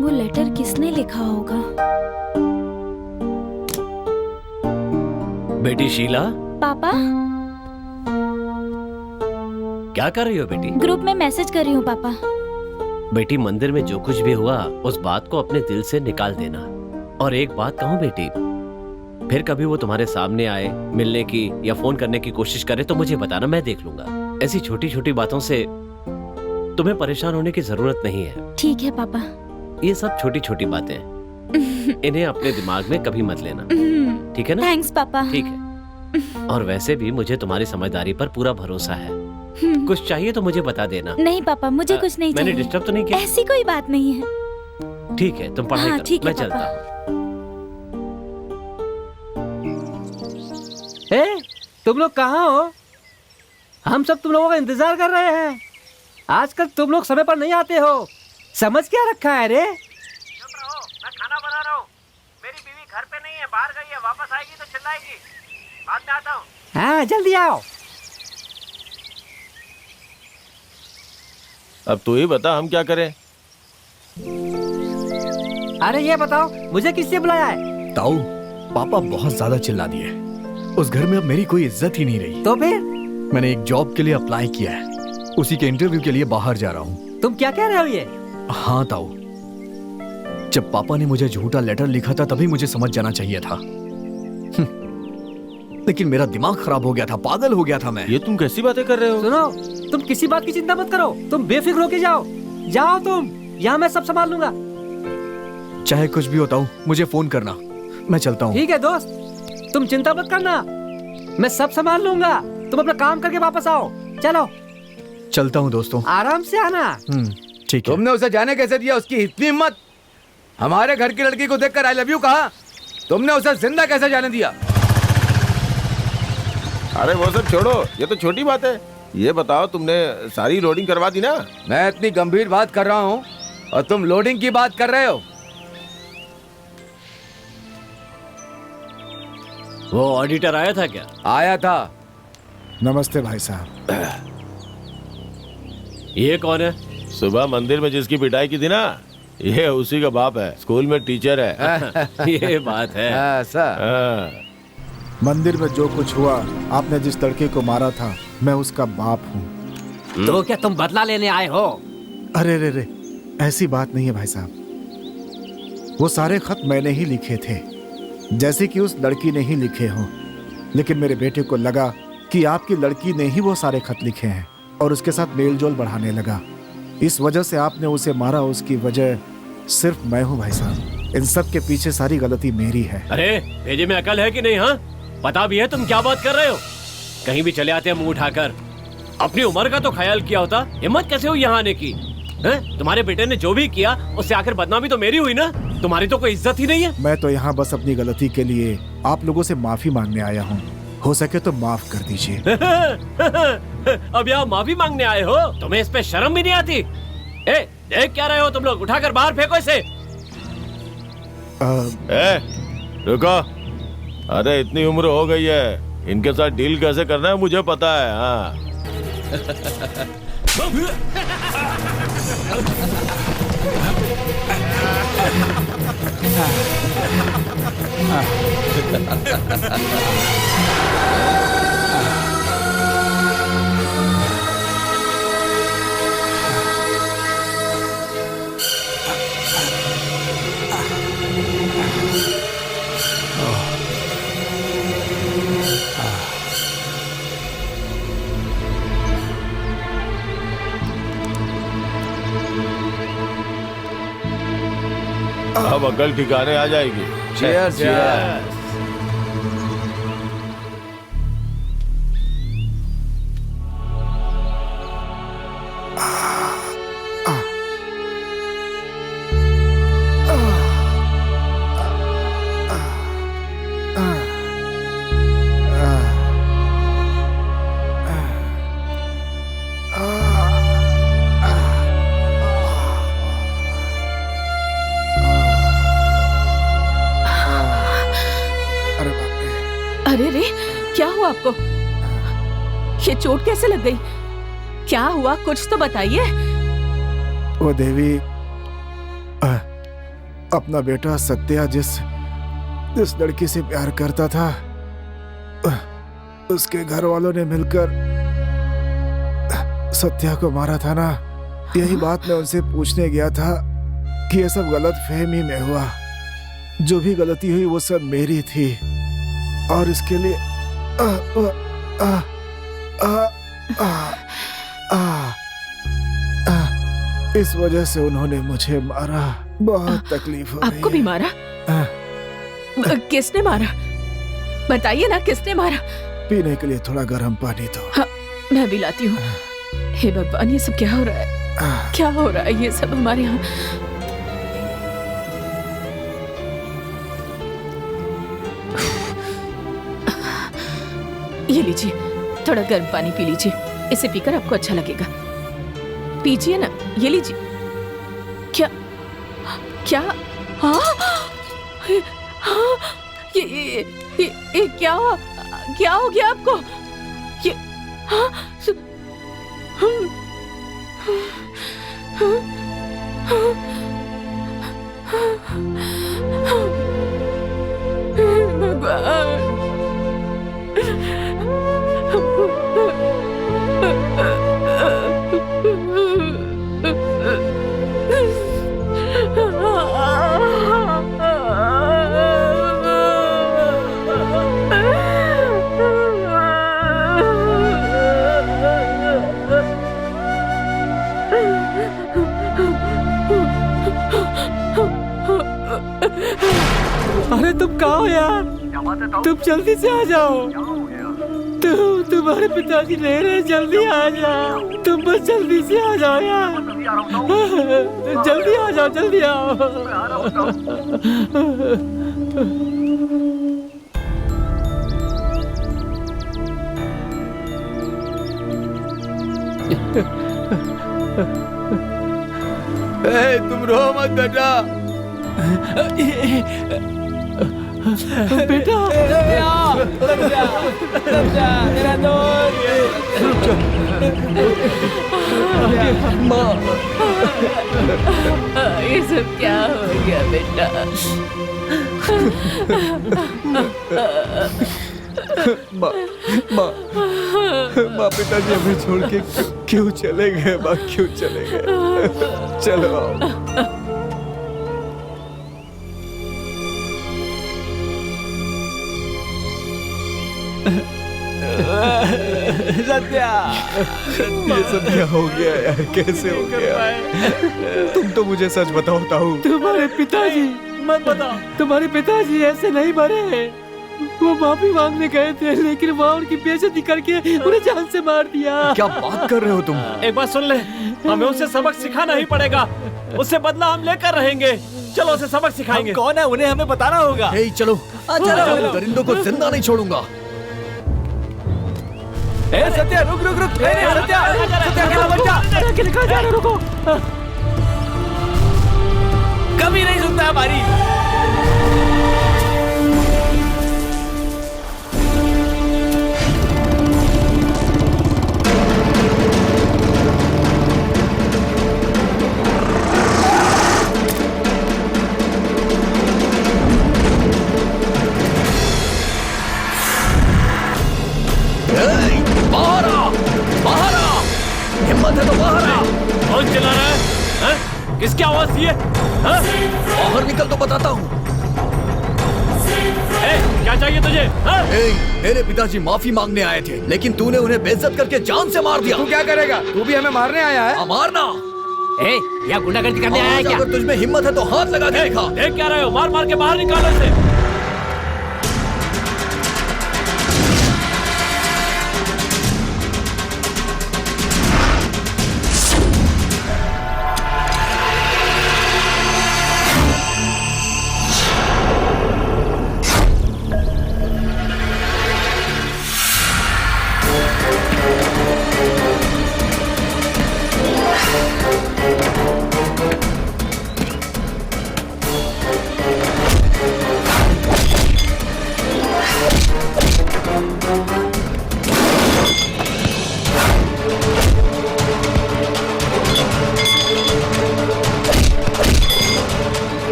वो लेटर किसने लिखा होगा? बेटी शीला, पापा, क्या कर रही हो बेटी? ग्रुप में मैसेज कर रही हूँ पापा। बेटी, मंदिर में जो कुछ भी हुआ उस बात को अपने दिल से निकाल देना। और एक बात कहूँ बेटी, फिर कभी वो तुम्हारे सामने आए, मिलने की या फोन करने की कोशिश करे तो मुझे बताना, मैं देख लूंगा। ऐसी छोटी छोटी बातों से तुम्हें परेशान होने की जरूरत नहीं है। ठीक है पापा। ये सब छोटी छोटी बातें हैं, इन्हें अपने दिमाग में कभी मत लेना, ठीक है ना? थैंक्स पापा। ठीक है। और वैसे भी मुझे तुम्हारी समझदारी पर पूरा भरोसा है। कुछ चाहिए तो मुझे बता देना। नहीं पापा, मुझे कुछ नहीं चाहिए। मैंने डिस्टर्ब तो नहीं किया? ऐसी कोई बात नहीं है। ठीक है, तुम पढ़ाई हाँ, करो, ठीक है मैं चलता पापा। ए, तुम लोग कहाँ हो? हम सब तुम लोगों का इंतजार कर रहे हैं। आजकल तुम लोग समय पर नहीं आते हो, समझ क्या रखा है रे? चुप रहो, मैं खाना बना रहा हूँ। मेरी बीवी घर पे नहीं है, बाहर गई है, वापस आएगी तो चिल्लाएगी। बाद में आता हूँ। हाँ जल्दी आओ। अब तू ही बता, हम क्या करें? अरे ये बताओ, मुझे किससे बुलाया है? ताऊ, पापा बहुत ज्यादा चिल्ला दिए। उस घर में अब मेरी कोई इज्जत ही नहीं रही। तो फिर? मैंने एक जॉब के लिए अप्लाई किया है, उसी के इंटरव्यू के लिए बाहर जा रहा हूँ। तुम क्या कह रहे हो ये? हाँ ताऊ, जब पापा ने मुझे झूठा लेटर लिखा था तभी मुझे समझ जाना चाहिए था। लेकिन मेरा दिमाग खराब हो गया था, पागल हो गया था मैं। ये तुम कैसी बातें कर रहे हो? सुनो, तुम किसी बात की चिंता मत करो, तुम बेफिक्र होके जाओ। जाओ तुम, यहाँ मैं सब संभाल लूंगा। चाहे कुछ भी होता हूँ, मुझे फोन करना, मैं चलता हूँ। ठीक है दोस्त, तुम चिंता मत करना, मैं सब संभाल लूंगा। तुम अपना काम करके वापस आओ। चलो चलता हूँ दोस्तों। आराम से आना। ठीक है। तुमने उसे जाने कैसे दिया? उसकी इतनी हिम्मत! हमारे घर की लड़की को देखकर आई लव यू कहा, तुमने उसे जिंदा कैसे जाने दिया? अरे वो सब छोड़ो, ये तो छोटी बात है। ये बताओ, तुमने सारी लोडिंग करवा दी ना? मैं इतनी गंभीर बात कर रहा हूँ और तुम लोडिंग की बात कर रहे हो। वो ऑडिटर आया था क्या? आया था। नमस्ते भाई साहब। ये कौन है? सुबह मंदिर में जिसकी पिटाई की थी ना, ये उसी का बाप है, स्कूल में टीचर है। ये बात है। ऐसा? मंदिर में जो कुछ हुआ, आपने जिस लड़के को मारा था, मैं उसका बाप हूँ। तो क्या तुम बदला लेने आए हो? अरे रे रे, ऐसी बात नहीं है भाई साहब। वो सारे खत मैंने ही लिखे थे, जैसे कि उस लड़की ने ही लिखे हों। लेकिन मेरे बेटे को लगा कि आपकी लड़की ने ही वो सारे खत लिखे हैं और उसके साथ मेलजोल बढ़ाने लगा। इस वजह से आपने उसे मारा। उसकी वजह सिर्फ मैं हूँ भाई साहब। इन सब के पीछे सारी गलती मेरी है। अरे भेजे में अकल है कि नहीं? हाँ, पता भी है तुम क्या बात कर रहे हो? कहीं भी चले आते हैं मुंह उठाकर। अपनी उम्र का तो ख्याल किया होता। हिम्मत कैसे हुई यहाँ आने की? तुम्हारे बेटे ने जो भी किया उससे आखिर बदनामी तो मेरी हुई ना। तुम्हारी तो कोई इज्जत ही नहीं है। मैं तो यहाँ बस अपनी गलती के लिए आप लोगों से माफी मांगने आया हूँ। हो सके तो माफ कर दीजिए। अब यहाँ माफी मांगने आए हो? तुम्हें इस पे शर्म भी नहीं आती? देख क्या रहे हो तुम लोग? उठाकर बाहर फेंको इसे। रुको। अरे इतनी उम्र हो गई है, इनके साथ डील कैसे करना है मुझे पता है। हाँ। अब अकल ठिकाने आ जाएगी। Cheers, cheers. अरे रे, क्या हुआ आपको? ये चोट कैसे लग गई? क्या हुआ, कुछ तो बताइए। वो देवी, अपना बेटा सत्या जिस लड़की से प्यार करता था, उसके घर वालों ने मिलकर सत्या को मारा था ना। यही बात मैं उनसे पूछने गया था कि ये सब गलत फहमी में हुआ। जो भी गलती हुई वो सब मेरी थी और इसके लिए इस वजह से उन्होंने मुझे मारा। बहुत तकलीफ हो रही है। आपको भी मारा? किसने मारा? बताइए ना, किसने मारा? पीने के लिए थोड़ा गर्म पानी दो। हाँ, मैं भी लाती हूँ। हे भगवान, ये सब क्या हो रहा है? क्या हो रहा है ये सब हमारे यहाँ? ये लीजिए, थोड़ा गर्म पानी पी लीजिए। इसे पीकर आपको अच्छा लगेगा। पीजिए ना, ये लीजिए। क्या क्या? हाँ, हाँ, ये क्या हो गया आपको? ये हाँ, भगवान, अरे तुम कहाँ हो यार? तुम जल्दी से आ जाओ। तुम्हारे पिताजी रह रहे, जल्दी आ जाओ। तुम बस जल्दी से आ जाओ यार। जल्दी आ जाओ, जल्दी आओ। तुम रो मत बेटा। बेटा, मेरा दोस्त। माँ, ये सब क्या हो गया बेटा? माँ माँ माँ, पिताजी हमें छोड़ के क्यों चले गए? माँ क्यों चले गए? चलो आओ। सत्या, ये सब क्या हो गया यार? कैसे हो गया? तुम तो मुझे सच बताओ ताऊ। तुम्हारे पिताजी, मत बताओ, तुम्हारे पिताजी ऐसे नहीं मरे। वो माफी मांगने गए थे, लेकिन वहाँ उनकी बेइज्जती करके उन्हें जान से मार दिया। क्या बात कर रहे हो तुम? एक बात सुन ले, हमें उसे सबक सिखाना ही पड़ेगा। उससे बदला हम लेकर रहेंगे। चलो उसे सबक सिखाएंगे। कौन है उन्हें हमें बताना होगा। हे चलो, चलो। दरिंदों को जिंदा नहीं छोड़ूंगा। ए सत्या, रुक रुक रुक। सत्या, अकेला मत जा। रुको। कभी नहीं सुनता हमारी। कौन चिल्ला रहा है? हैं? किसकी आवाज थी ये? हाँ? बाहर निकल तो बताता हूँ। क्या चाहिए तुझे? हाँ? मेरे पिताजी माफी मांगने आए थे, लेकिन तूने उन्हें बेइज्जत करके जान से मार दिया। तू क्या करेगा? तू भी हमें मारने आया है? मारना? या गुंडागर्दी करने आया है क्या? अगर तुझमें हिम्मत है तो हाथ लगा के दिखा। देख क्या रहे हो? मार मार के बाहर निकालो इसे।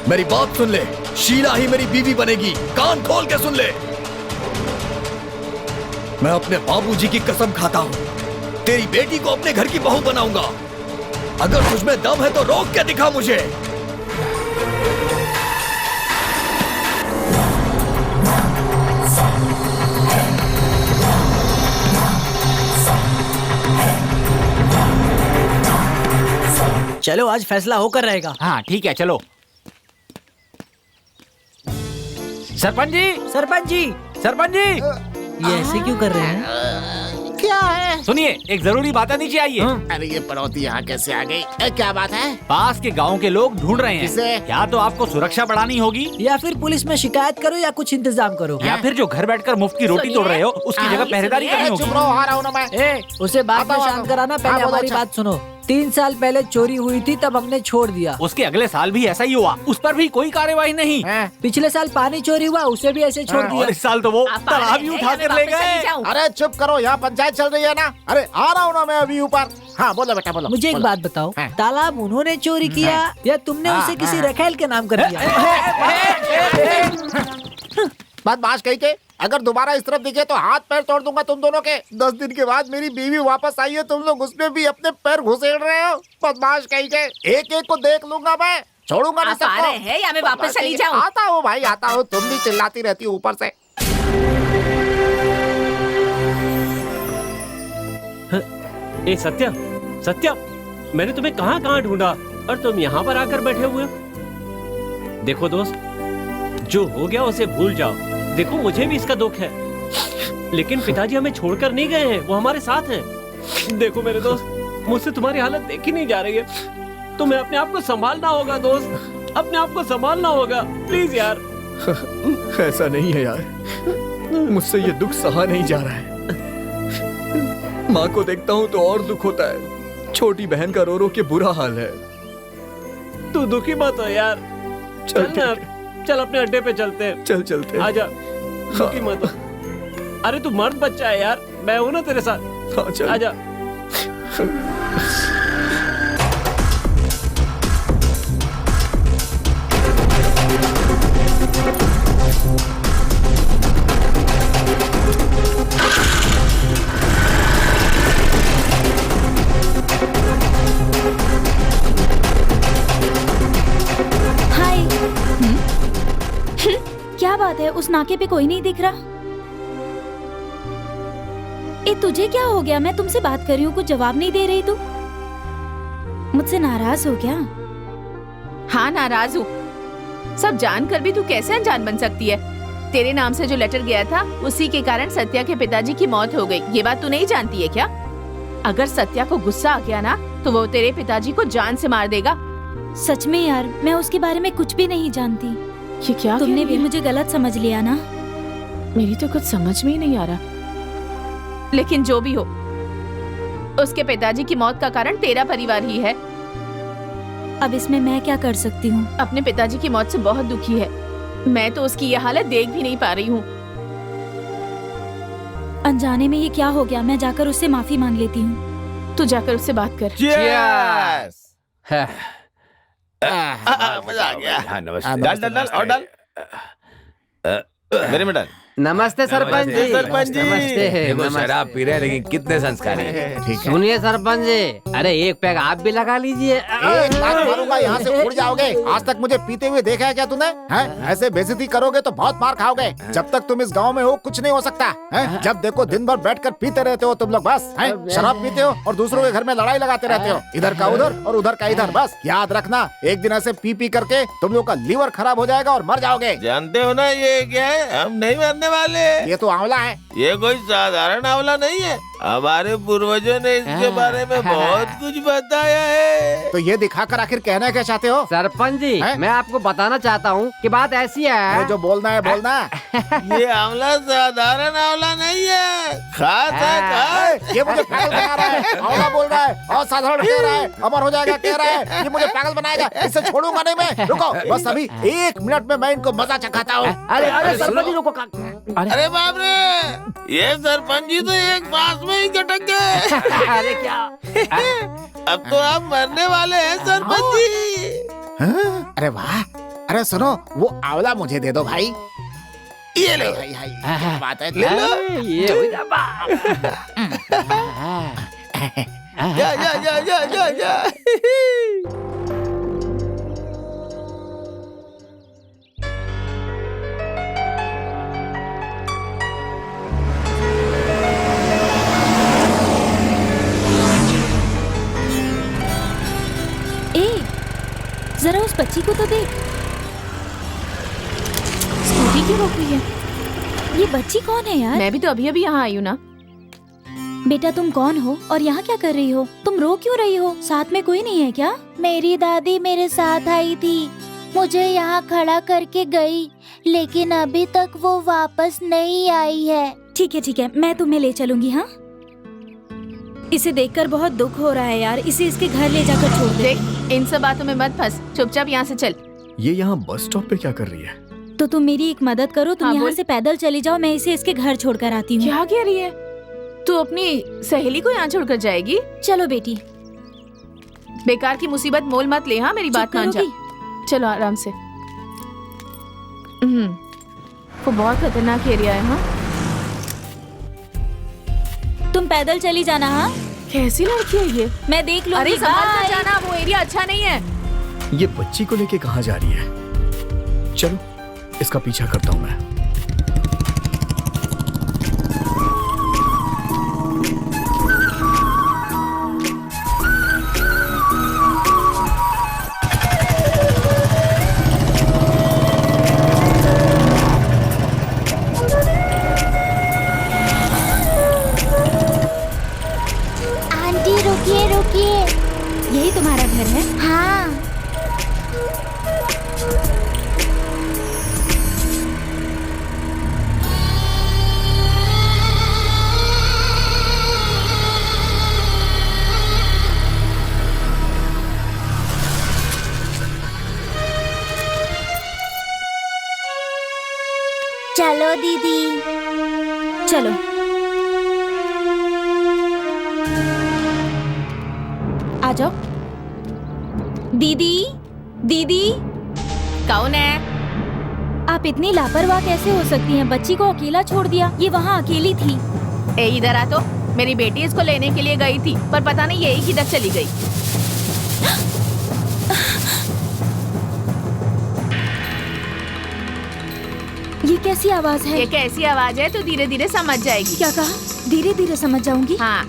मेरी बात सुन ले, शीला ही मेरी बीवी बनेगी। कान खोल के सुन ले। मैं अपने बाबूजी की कसम खाता हूँ, तेरी बेटी को अपने घर की बहू बनाऊंगा। अगर तुझमें दम है तो रोक के दिखा मुझे। चलो आज फैसला होकर रहेगा। हाँ ठीक है, चलो। सरपंच जी, सरपंच जी, सरपंच जी, ये ऐसे क्यों कर रहे हैं? क्या है? सुनिए, एक जरूरी बात है, नीचे आइए। अरे ये पड़ोती यहाँ कैसे आ गई? क्या बात है? पास के गांव के लोग ढूंढ रहे हैं। किसे? या तो आपको सुरक्षा बढ़ानी होगी, या फिर पुलिस में शिकायत करो, या कुछ इंतजाम करो, या फिर जो घर बैठकर मुफ्त की रोटी तोड़ रहे हो उसकी जगह पहरेदारी करनी होगी। चुप रहो, आ रहा हूँ ना मैं। उसे बात में शांत कराना, पहले हमारी बात सुनो। 3 साल पहले चोरी हुई थी, तब हमने छोड़ दिया। उसके अगले साल भी ऐसा ही हुआ, उस पर भी कोई कार्यवाही नहीं। पिछले साल पानी चोरी हुआ, उसे भी ऐसे छोड़ दिया। और इस साल तो वो तालाब ही उठा कर ले गए। अरे चुप करो, यहाँ पंचायत चल रही है ना। अरे आ रहा हूँ ना मैं अभी ऊपर। हाँ बोलो बेटा बोलो। मुझे एक बात बताओ, तालाब उन्होंने चोरी किया या तुमने उसे किसी रखेल के नाम कर दिया? बात बात कही थे। अगर दोबारा इस तरफ दिखे तो हाथ पैर तोड़ दूंगा तुम दोनों के। 10 दिन के बाद मेरी बीवी वापस आई है, तुम लोग उसमें भी अपने पैर घुसेड़ रहे हो। बदमाश कहीं के, एक एक को देख लूंगा मैं, छोड़ूंगा नहीं आप आ रहे सबको। हैं या मैं वापस चली जाऊं? आता हूँ भाई, आता हूँ। तुम भी चिल्लाती रहती हो ऊपर से। ए सत्या, सत्या, मैंने तुम्हें कहाँ कहाँ ढूंढा और तुम यहाँ पर आकर बैठे हुए हो। देखो दोस्त, जो हो गया उसे भूल जाओ। देखो मुझे भी इसका दुख है, लेकिन पिताजी हमें छोड़कर नहीं गए हैं, वो हमारे साथ हैं। देखो मेरे दोस्त, मुझसे तुम्हारी हालत देखी नहीं जा रही है। तुम्हें अपने आप को संभालना होगा दोस्त, अपने आप को संभालना होगा, प्लीज यार। ऐसा नहीं है यार, मुझसे ये दुख सहा नहीं जा रहा है। माँ को देखता हूँ तो और दुख होता है। छोटी बहन का रो रो के बुरा हाल है। तू दुखी मत हो यार, चल ना, चल अपने अड्डे पे चलते हैं। चल चलते हैं। आजा, दुखी मत हो। अरे तू मर्द बच्चा है यार, मैं हूं ना तेरे साथ। हाँ चल। आजा। क्या बात है, उस नाके पे कोई नहीं दिख रहा। ए तुझे क्या हो गया? मैं तुमसे बात कर रही हूँ, कुछ जवाब नहीं दे रही तू। मुझसे नाराज हो क्या? हाँ नाराज हूँ। सब जानकर भी तू कैसे अनजान बन सकती है? तेरे नाम से जो लेटर गया था उसी के कारण सत्या के पिताजी की मौत हो गई। ये बात तू नहीं जानती है क्या? अगर सत्या को गुस्सा आ गया ना तो वो तेरे पिताजी को जान से मार देगा। सच में यार, मैं उसके बारे में कुछ भी नहीं जानती। ये क्या तुमने भी मुझे गलत समझ लिया ना? मेरी तो कुछ समझ में ही नहीं आ रहा। लेकिन जो भी हो, उसके पिताजी की मौत का कारण तेरा परिवार ही है। अब इसमें मैं क्या कर सकती हूँ? अपने पिताजी की मौत से बहुत दुखी है। मैं तो उसकी यह हालत देख भी नहीं पा रही हूँ। अनजाने में ये क्या हो गया? मैं जाकर उससे माफी मांग लेती हूँ। तू जाकर उससे बात कर। Cheers! मजा आ गया। हाँ नमस्ते। डाल डाल डाल और डाल। मेरे में डाल। नमस्ते सरपंच जी। सरपंच जी। नमस्ते। देखो शराब पी रहे हैं लेकिन कितने संस्कारी हैं। ठीक है। सुनिए सरपंच जी, अरे एक पैग आप भी लगा लीजिए। एक लात मारूंगा, यहाँ से उड़ जाओगे। आज तक मुझे पीते हुए देखा है क्या तूने? हैं? ऐसे बेइज्जती करोगे तो बहुत मार खाओगे। जब तक तुम इस गांव में हो कुछ नहीं हो सकता। हैं? जब देखो दिन भर बैठकर पीते रहते हो तुम लोग बस। हैं? शराब पीते हो और दूसरों के घर में लड़ाई लगाते रहते हो, इधर का उधर और उधर का इधर। बस याद रखना, एक दिन ऐसे पी पी करके तुम लोग का लीवर खराब हो जाएगा और मर जाओगे। जानते हो ना ये क्या है? हम नहीं मरने वाले। ये तो आंवला है। ये कोई साधारण आंवला नहीं है। हमारे पूर्वजों ने इसके बारे में बहुत कुछ बताया है। तो ये दिखाकर आखिर कहना क्या चाहते हो? सरपंच जी, मैं आपको बताना चाहता हूँ कि बात ऐसी है। जो बोलना है बोलना। ये आंवला साधारण आंवला नहीं है, खास है खास। ये मुझे पागल बना रहा है। आंवला बोल रहा है और साधारण कह रहा है, अमर हो जाएगा कह रहा है। ये मुझे पागल बनाएगा, इससे छोड़ूंगा नहीं मैं। रुको बस अभी 1 मिनट में मैं इनको मजा चखाता हूँ। अरे सरपंच जी रुको। अरे बाप रे, ये सरपंच जी तो एक सांस में ही कटक गए। अरे क्या? अब तो आप मरने वाले हैं सरपंच जी। अरे वाह, अरे सुनो, वो आंवला मुझे दे दो भाई। ये लो भाई क्या बात है, ले लो। ये हुई ना बात। जा जा जा जा जा जा। जरा उस बच्ची को तो देख। स्कूटी क्यों रोक रही है? ये बच्ची कौन है यार? मैं भी तो अभी अभी यहाँ आई हूँ ना। बेटा तुम कौन हो और यहाँ क्या कर रही हो? तुम रो क्यों रही हो? साथ में कोई नहीं है क्या? मेरी दादी मेरे साथ आई थी, मुझे यहाँ खड़ा करके गई, लेकिन अभी तक वो वापस नहीं आई है। ठीक है, मैं तुम्हें ले चलूंगी। हाँ, इसे देखकर बहुत दुख हो रहा है यार, इसे इसके घर ले जाकर छोड़ दे। देख, इन सब बातों में मत फंस, चुपचाप यहाँ से चल। ये यहाँ बस स्टॉप पे क्या कर रही है? तो तुम मेरी एक मदद करो, तुम हाँ, यहाँ बोल। से पैदल चली जाओ, मैं इसे इसके घर छोड़कर आती हूँ। क्या कह रही है तू? अपनी सहेली को यहाँ छोड़कर जाएगी? चलो बेटी। बेकार की मुसीबत मोल मत ले। हाँ, मेरी बात मान जा। चलो आराम से। वो बहुत खतरनाक एरिया है। हाँ, तुम पैदल चली जाना। हाँ, कैसी लड़की है ये? मैं देख लूंगी। अरे संभल बाय। कर जाना, वो एरिया अच्छा नहीं है। ये बच्ची को लेके कहाँ जा रही है? चलो इसका पीछा करता हूँ मैं। आंटी रुकिए रुकिए, यही तुम्हारा घर है? हाँ। चलो दीदी, चलो। आ जाओ। दीदी, दीदी, कौन है? आप इतनी लापरवाह कैसे हो सकती हैं? बच्ची को अकेला छोड़ दिया, ये वहाँ अकेली थी। ए इधर आ तो। मेरी बेटी इसको लेने के लिए गई थी, पर पता नहीं यही किधर चली गई। ये कैसी आवाज है? ये कैसी आवाज है तो धीरे धीरे समझ जाएगी। क्या कहा? धीरे धीरे समझ जाऊंगी। हाँ।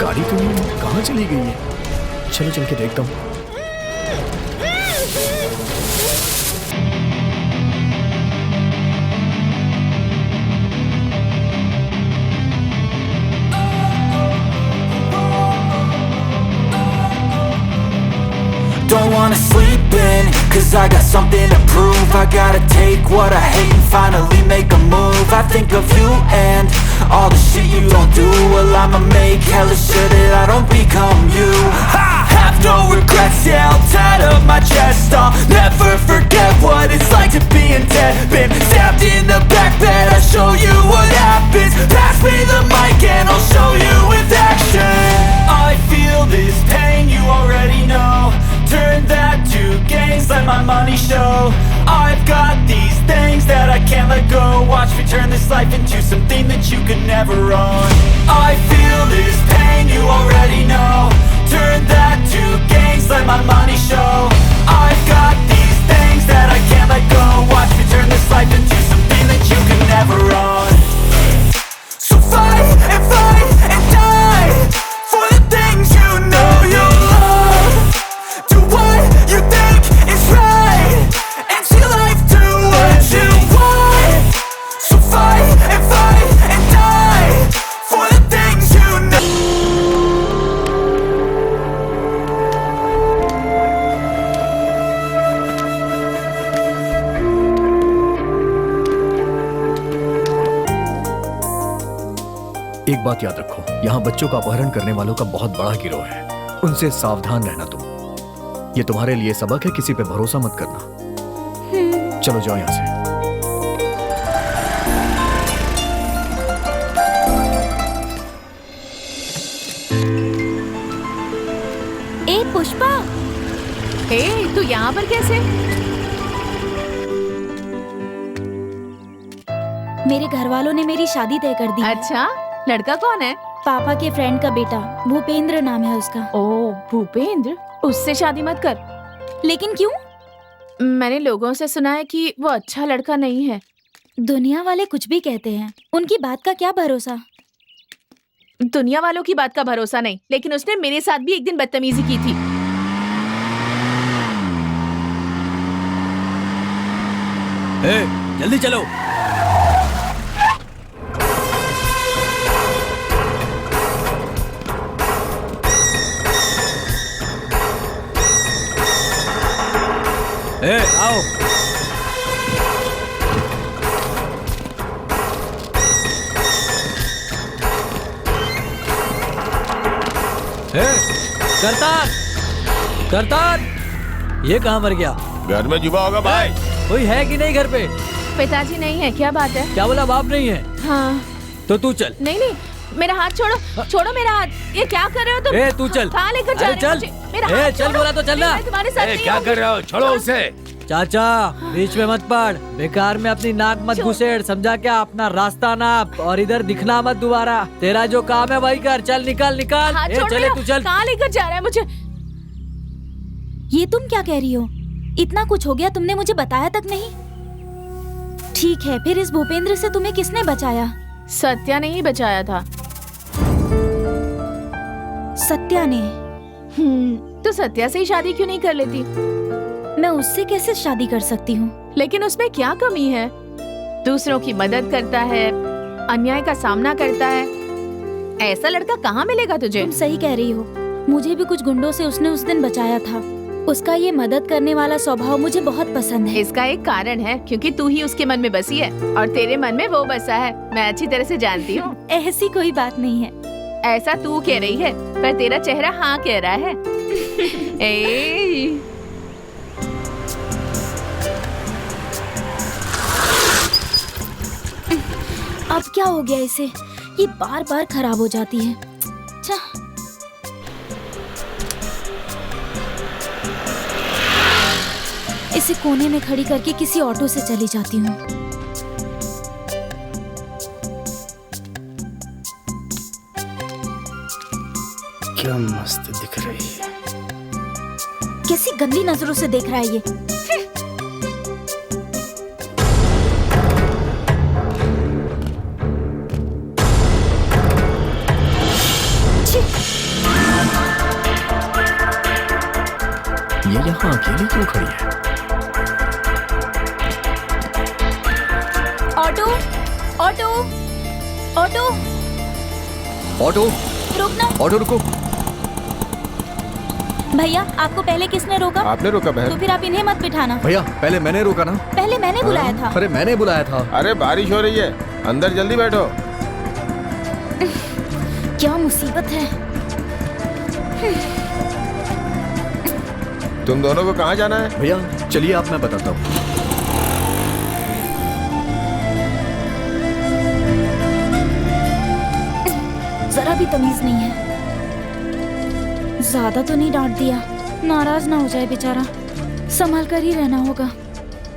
गाड़ी तो कहाँ चली गई है? चलो चल के देखता हूँ। Don't wanna sleep in, cause I got something to prove. I gotta take what I hate and finally make a move. I think of you and all the shit you don't do. Well, I'ma make hella sure that I don't become you. I have no regrets, yeah, I'll tie up my chest. I'll never forget what it's like to be in debt. Been stabbed in the back bed, I'll show you what happens. Pass me the mic and I'll show you with action. I feel this pain, you already know. Turn that to gains, let my money show. I've got these things that I can't let go. Watch me turn this life into something that you could never own. I feel this pain, you already know. Turn that to gains, let my money show. I've got these things that I can't let go. Watch me turn this life into something that you could never own. So fight and die for the things you know you love. Do what you think is right, and see life do what you want. So fight and die for the things you know. एक बात याद रखो, यहाँ बच्चों का अपहरण करने वालों का बहुत बड़ा गिरोह है। उनसे सावधान रहना तुम। ये तुम्हारे लिए सबक है, किसी पे भरोसा मत करना। चलो जाओ यहाँ से। ए पुष्पा, ए तू यहाँ पर कैसे? मेरे घर वालों ने मेरी शादी तय कर दी। अच्छा, लड़का कौन है? पापा के फ्रेंड का बेटा, भूपेंद्र नाम है उसका। ओ भूपेंद्र, उससे शादी मत कर। लेकिन क्यों? मैंने लोगों से सुना है कि वो अच्छा लड़का नहीं है। दुनिया वाले कुछ भी कहते हैं, उनकी बात का क्या भरोसा। दुनिया वालों की बात का भरोसा नहीं, लेकिन उसने मेरे साथ भी एक दिन बदतमीजी की थी। जल्दी चलो। आओ। करतार, ये कहाँ मर गया? घर में जुबा होगा भाई। कोई है कि नहीं घर पे? पिताजी नहीं है, क्या बात है? क्या बोला, बाप नहीं है? हाँ। तो तू चल। नहीं नहीं, मेरा हाथ छोड़ो, छोड़ो मेरा हाथ। ये क्या कर रहे हो तुम? ए तू चल। कहाँ लेकर जा रहे हो मुझे? मेरा हाथ चल, बोला तो चलना। मैं तुम्हारे साथ नहीं क्या कर रहे हो? छोड़ो उसे। चाचा बीच में मत पड़, बेकार में अपनी नाक मत घुसेड़, समझा क्या? अपना रास्ता नाप और इधर दिखना मत दोबारा। तेरा जो काम है वही कर। चल निकल निकल। हाथ छोड़ चले तू चल। कहाँ लेकर जा रहा है मुझे? ये तुम क्या कह रही हो? इतना कुछ हो गया, तुमने मुझे बताया तक नहीं। ठीक है, फिर इस भूपेंद्र से तुम्हें किसने बचाया? सत्या ने ही बचाया था। सत्या ने? तो सत्या से ही शादी क्यों नहीं कर लेती? मैं उससे कैसे शादी कर सकती हूँ? लेकिन उसमें क्या कमी है? दूसरों की मदद करता है, अन्याय का सामना करता है। ऐसा लड़का कहाँ मिलेगा तुझे? तुम सही कह रही हो, मुझे भी कुछ गुंडों से उसने उस दिन बचाया था। उसका ये मदद करने वाला स्वभाव मुझे बहुत पसंद है। इसका एक कारण है, क्योंकि तू ही उसके मन में बसी है और तेरे मन में वो बसा है। मैं अच्छी तरह से जानती हूँ। ऐसी कोई बात नहीं है। ऐसा तू कह रही है, पर तेरा चेहरा हाँ कह रहा है। ए अब क्या हो गया इसे? ये बार बार खराब हो जाती है। अच्छा, इसे कोने में खड़ी करके किसी ऑटो से चली जाती हूँ। क्या मस्त दिख रही है। कैसी गंदी नजरों से देख रहा है ये। ये यहाँ अकेली क्यों खड़ी है? ऑटो, ऑटो, ऑटो, ऑटो, रुकना। ऑटो रुको। भैया, आपको पहले किसने रोका? आपने रोका बहन। तो फिर आप इन्हें मत बिठाना। भैया पहले मैंने रोका ना। पहले मैंने बुलाया था। अरे मैंने बुलाया था। अरे बारिश हो रही है, अंदर जल्दी बैठो। क्या मुसीबत है। तुम दोनों को कहाँ जाना है? भैया चलिए आप, मैं बताता हूँ। जरा भी तमीज नहीं है। ज्यादा तो नहीं डांट दिया, नाराज ना हो जाए बेचारा। संभल कर ही रहना होगा।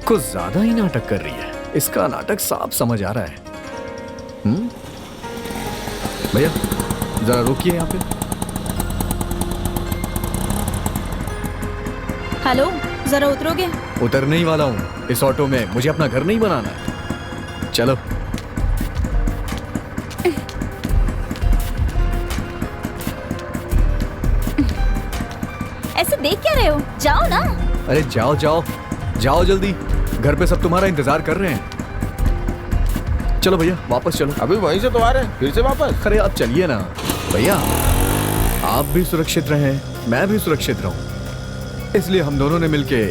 कुछ ज्यादा ही नाटक कर रही है। इसका नाटक साफ समझ आ रहा है। भैया जरा रुकिए यहाँ पे। हेलो, जरा उतरोगे? उतरने ही वाला हूँ। इस ऑटो में मुझे अपना घर नहीं बनाना है। चलो। ऐसे देख क्या रहे हो? जाओ ना। अरे जाओ जाओ जाओ जल्दी, घर पे सब तुम्हारा इंतजार कर रहे हैं। चलो भैया वापस चलो। अभी वहीं से तो आ रहे हैं, फिर से वापस? अरे आप चलिए ना भैया। आप भी सुरक्षित रहें, मैं भी सुरक्षित रहूं, इसलिए हम दोनों ने मिलके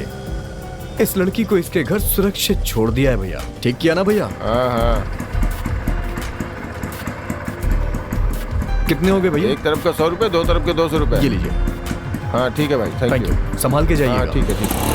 इस लड़की को इसके घर सुरक्षित छोड़ दिया है भैया। ठीक किया ना भैया? हाँ। कितने हो गए भैया? एक तरफ का 100 रुपए, दो तरफ के 200 रुपए। ये लीजिए। हाँ ठीक है भाई, थैंक यू। संभाल के जाइएगा। हाँ ठीक है, ठीक है।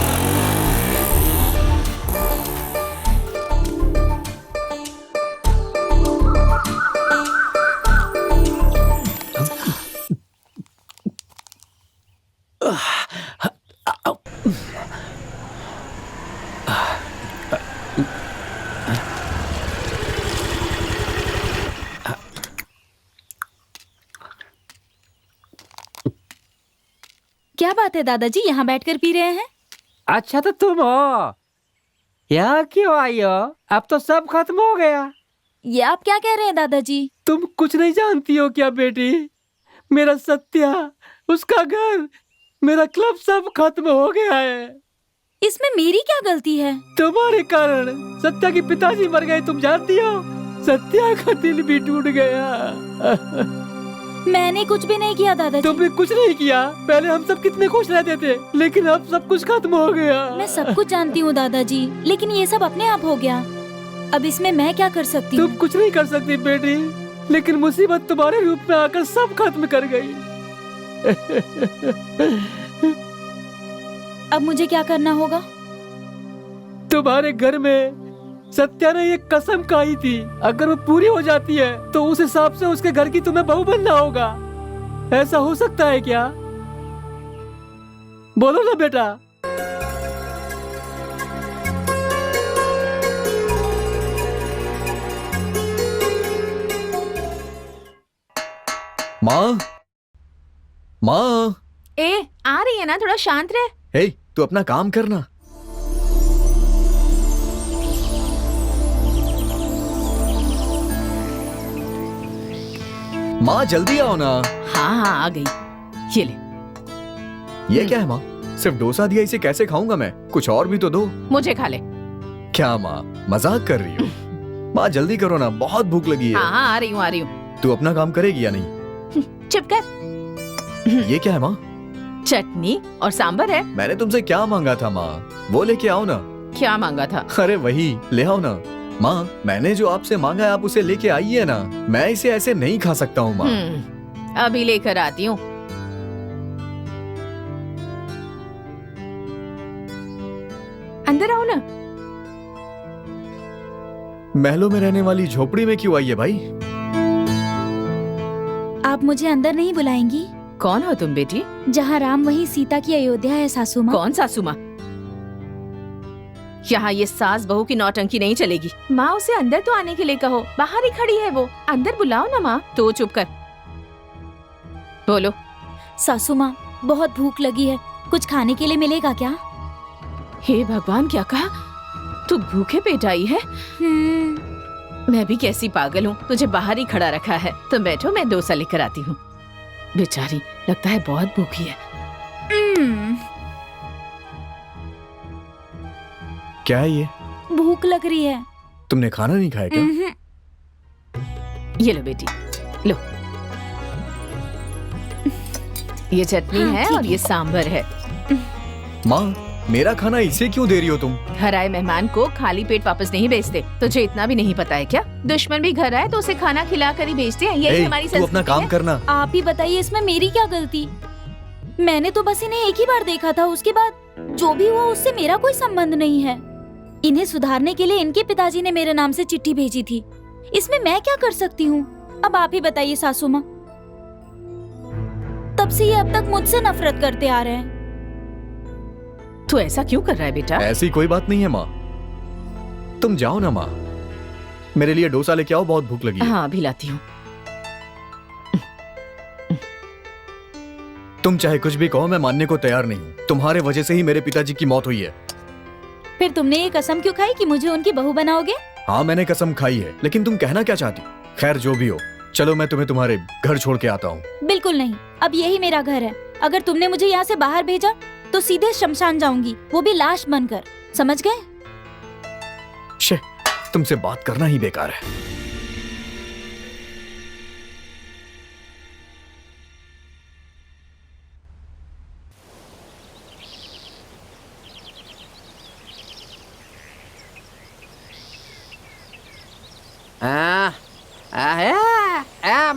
क्या बात है दादाजी, यहाँ बैठकर पी रहे हैं? अच्छा तो तुम हो, यहाँ क्यों आई हो? अब तो सब खत्म हो गया। ये आप क्या कह रहे हैं दादाजी? तुम कुछ नहीं जानती हो क्या बेटी? मेरा सत्या, उसका घर, मेरा क्लब सब खत्म हो गया है। इसमें मेरी क्या गलती है? तुम्हारे कारण सत्या के पिताजी मर गए, तुम जानती हो? सत्या का दिल भी टूट गया। मैंने कुछ भी नहीं किया दादाजी। तुमने कुछ नहीं किया। पहले हम सब कितने खुश रहते थे, लेकिन अब सब कुछ खत्म हो गया। मैं सब कुछ जानती हूँ दादाजी, लेकिन ये सब अपने आप हो गया। अब इसमें मैं क्या कर सकती हूँ? तुम कुछ नहीं कर सकती बेटी, लेकिन मुसीबत तुम्हारे रूप में आकर सब खत्म कर गई। अब मुझे क्या करना होगा? तुम्हारे घर में सत्या ने एक कसम खाई थी, अगर वो पूरी हो जाती है तो उस हिसाब से उसके घर की तुम्हें बहू बनना होगा। ऐसा हो सकता है क्या? बोलो ना बेटा। माँ, माँ। ए, आ रही है ना, थोड़ा शांत रह। हे, तू अपना काम करना। माँ जल्दी आओ ना। हाँ हाँ आ गई, ये ले। ये क्या है माँ? सिर्फ डोसा दिया, इसे कैसे खाऊंगा मैं? कुछ और भी तो दो। मुझे खा ले। क्या माँ मजाक कर रही हो? माँ जल्दी करो ना, बहुत भूख लगी है। हाँ हाँ आ रही हूँ। तू अपना काम करेगी या नहीं? चुप कर। ये क्या है माँ? चटनी और सांबर है। मैंने तुमसे क्या मांगा था माँ? वो लेके आओ ना। क्या मांगा था? अरे वही ले आओ ना। माँ मैंने जो आपसे मांगा है आप उसे लेके आइए ना। मैं इसे ऐसे नहीं खा सकता हूँ माँ। अभी लेकर आती हूँ। अंदर आओ ना। महलों में रहने वाली झोपड़ी में क्यों आई है भाई? आप मुझे अंदर नहीं बुलाएंगी? कौन हो तुम बेटी? जहाँ राम वहीं सीता की अयोध्या है सासू माँ। कौन सासू माँ? यहाँ ये सास बहू की नौटंकी नहीं चलेगी। माँ उसे अंदर तो आने के लिए कहो, बाहर ही खड़ी है वो। अंदर बुलाओ ना माँ। तो चुप कर। बोलो। सासू माँ बहुत भूख लगी है, कुछ खाने के लिए मिलेगा क्या? हे भगवान, क्या कहा? तू भूखे पेट आई है? मैं भी कैसी पागल हूँ, तुझे बाहर ही खड़ा रखा है। तुम बैठो, मैं डोसा लेकर आती हूँ। बेचारी लगता है बहुत भूखी है। क्या है ये? भूख लग रही है। तुमने खाना नहीं खाया क्या? ये लो बेटी, लो। ये चटनी है और ये सांभर है। माँ मेरा खाना इसे क्यों दे रही हो तुम? घर आए मेहमान को खाली पेट वापस नहीं भेजते। तुझे इतना भी नहीं पता है क्या? दुश्मन भी घर आए तो उसे खाना खिला कर ही भेजते हैं। यही हमारी संस्कृति है। तू अपना काम करना। आप ही बताइए, इसमें मेरी क्या गलती? मैंने तो बस इन्हें एक ही बार देखा था, उसके बाद जो भी हुआ उससे मेरा कोई संबंध नहीं है। इन्हें सुधारने के लिए इनके पिताजी ने मेरे नाम से चिट्ठी भेजी थी। इसमें मैं क्या कर सकती हूँ? अब आप ही बताइए सासू माँ। तब से ये अब तक मुझसे नफरत करते आ रहे हैं। तू ऐसा क्यों कर रहा है बेटा? ऐसी कोई बात नहीं है माँ, तुम जाओ ना माँ। मेरे लिए डोसा लेके आओ, बहुत भूख लगी है। हाँ अभी लाती हूँ। तुम चाहे कुछ भी कहो, मैं मानने को तैयार नहीं हूँ। तुम्हारे वजह से ही मेरे पिताजी की मौत हुई है। फिर तुमने ये कसम क्यों खाई कि मुझे उनकी बहू बनाओगे? हाँ मैंने कसम खाई है, लेकिन तुम कहना क्या चाहती? खैर जो भी हो, चलो मैं तुम्हें तुम्हारे घर छोड़ के आता हूँ। बिल्कुल नहीं, अब यही मेरा घर है। अगर तुमने मुझे यहाँ से बाहर भेजा तो सीधे शमशान जाऊंगी, वो भी लाश बनकर। समझ गए? शे, तुमसे बात करना ही बेकार है।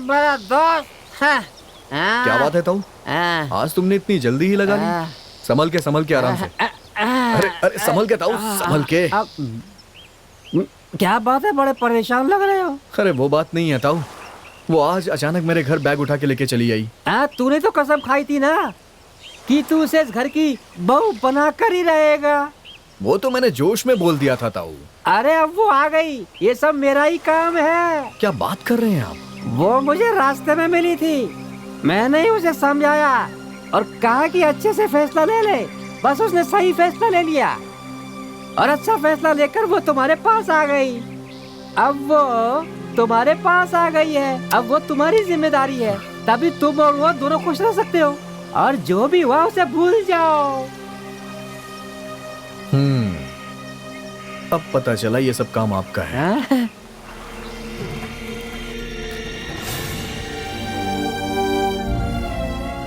मेरा दोस्त। क्या बात है ताऊ? आज तुमने इतनी जल्दी ही लगा ली? संभल के आराम से। अरे अरे संभल के ताऊ, संभल के। क्या बात है, बड़े परेशान लग रहे हो? अरे वो बात नहीं है ताऊ, वो आज अचानक मेरे घर बैग उठा के लेके चली आई। तूने तो कसम खाई थी ना कि तू उसे इस घर की बहू बना कर ही रहेगा। वो तो मैंने जोश में बोल दिया था ताऊ। अरे अब वो आ गई, ये सब मेरा ही काम है। क्या बात कर रहे हैं आप? वो मुझे रास्ते में मिली थी, मैंने ही उसे समझाया और कहा कि अच्छे से फैसला ले ले। बस उसने सही फैसला ले लिया और अच्छा फैसला लेकर वो तुम्हारे पास आ गई। अब वो तुम्हारे पास आ गई है, अब वो तुम्हारी जिम्मेदारी है। तभी तुम और वो दोनों खुश रह सकते हो, और जो भी हुआ उसे भूल जाओ। अब पता चला ये सब काम आपका है।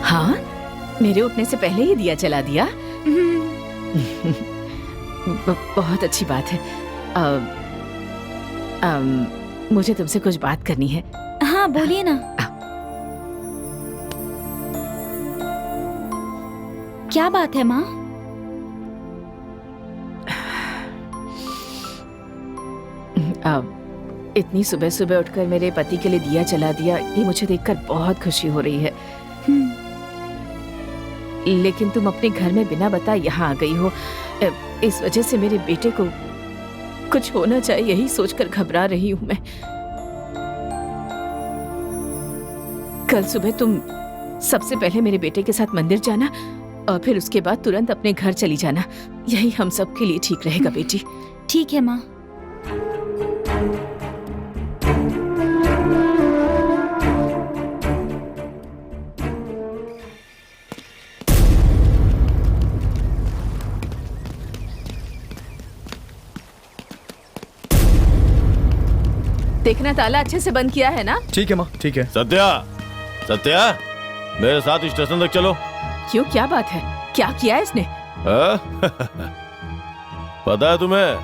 हाँ, मेरे उठने से पहले ही दिया जला दिया। बहुत अच्छी बात है। मुझे तुमसे कुछ बात करनी है। हाँ बोलिए ना। क्या बात है माँ? अब इतनी सुबह सुबह उठकर मेरे पति के लिए दिया जला दिया, ये मुझे देखकर बहुत खुशी हो रही है। लेकिन तुम अपने घर में बिना बताए यहाँ आ गई हो, इस वजह से मेरे बेटे को कुछ होना चाहिए, यही सोचकर घबरा रही हूँ मैं। कल सुबह तुम सबसे पहले मेरे बेटे के साथ मंदिर जाना और फिर उसके बाद तुरंत अपने घर चली जाना, यही हम सब के लिए ठीक रहेगा बेटी। ठीक है माँ। देखना ताला अच्छे से बंद किया है ना? ठीक है माँ, ठीक है। सत्या, सत्या, मेरे साथ स्टेशन तक चलो। क्यों, क्या बात है? क्या किया है इसने? पता है तुम्हें,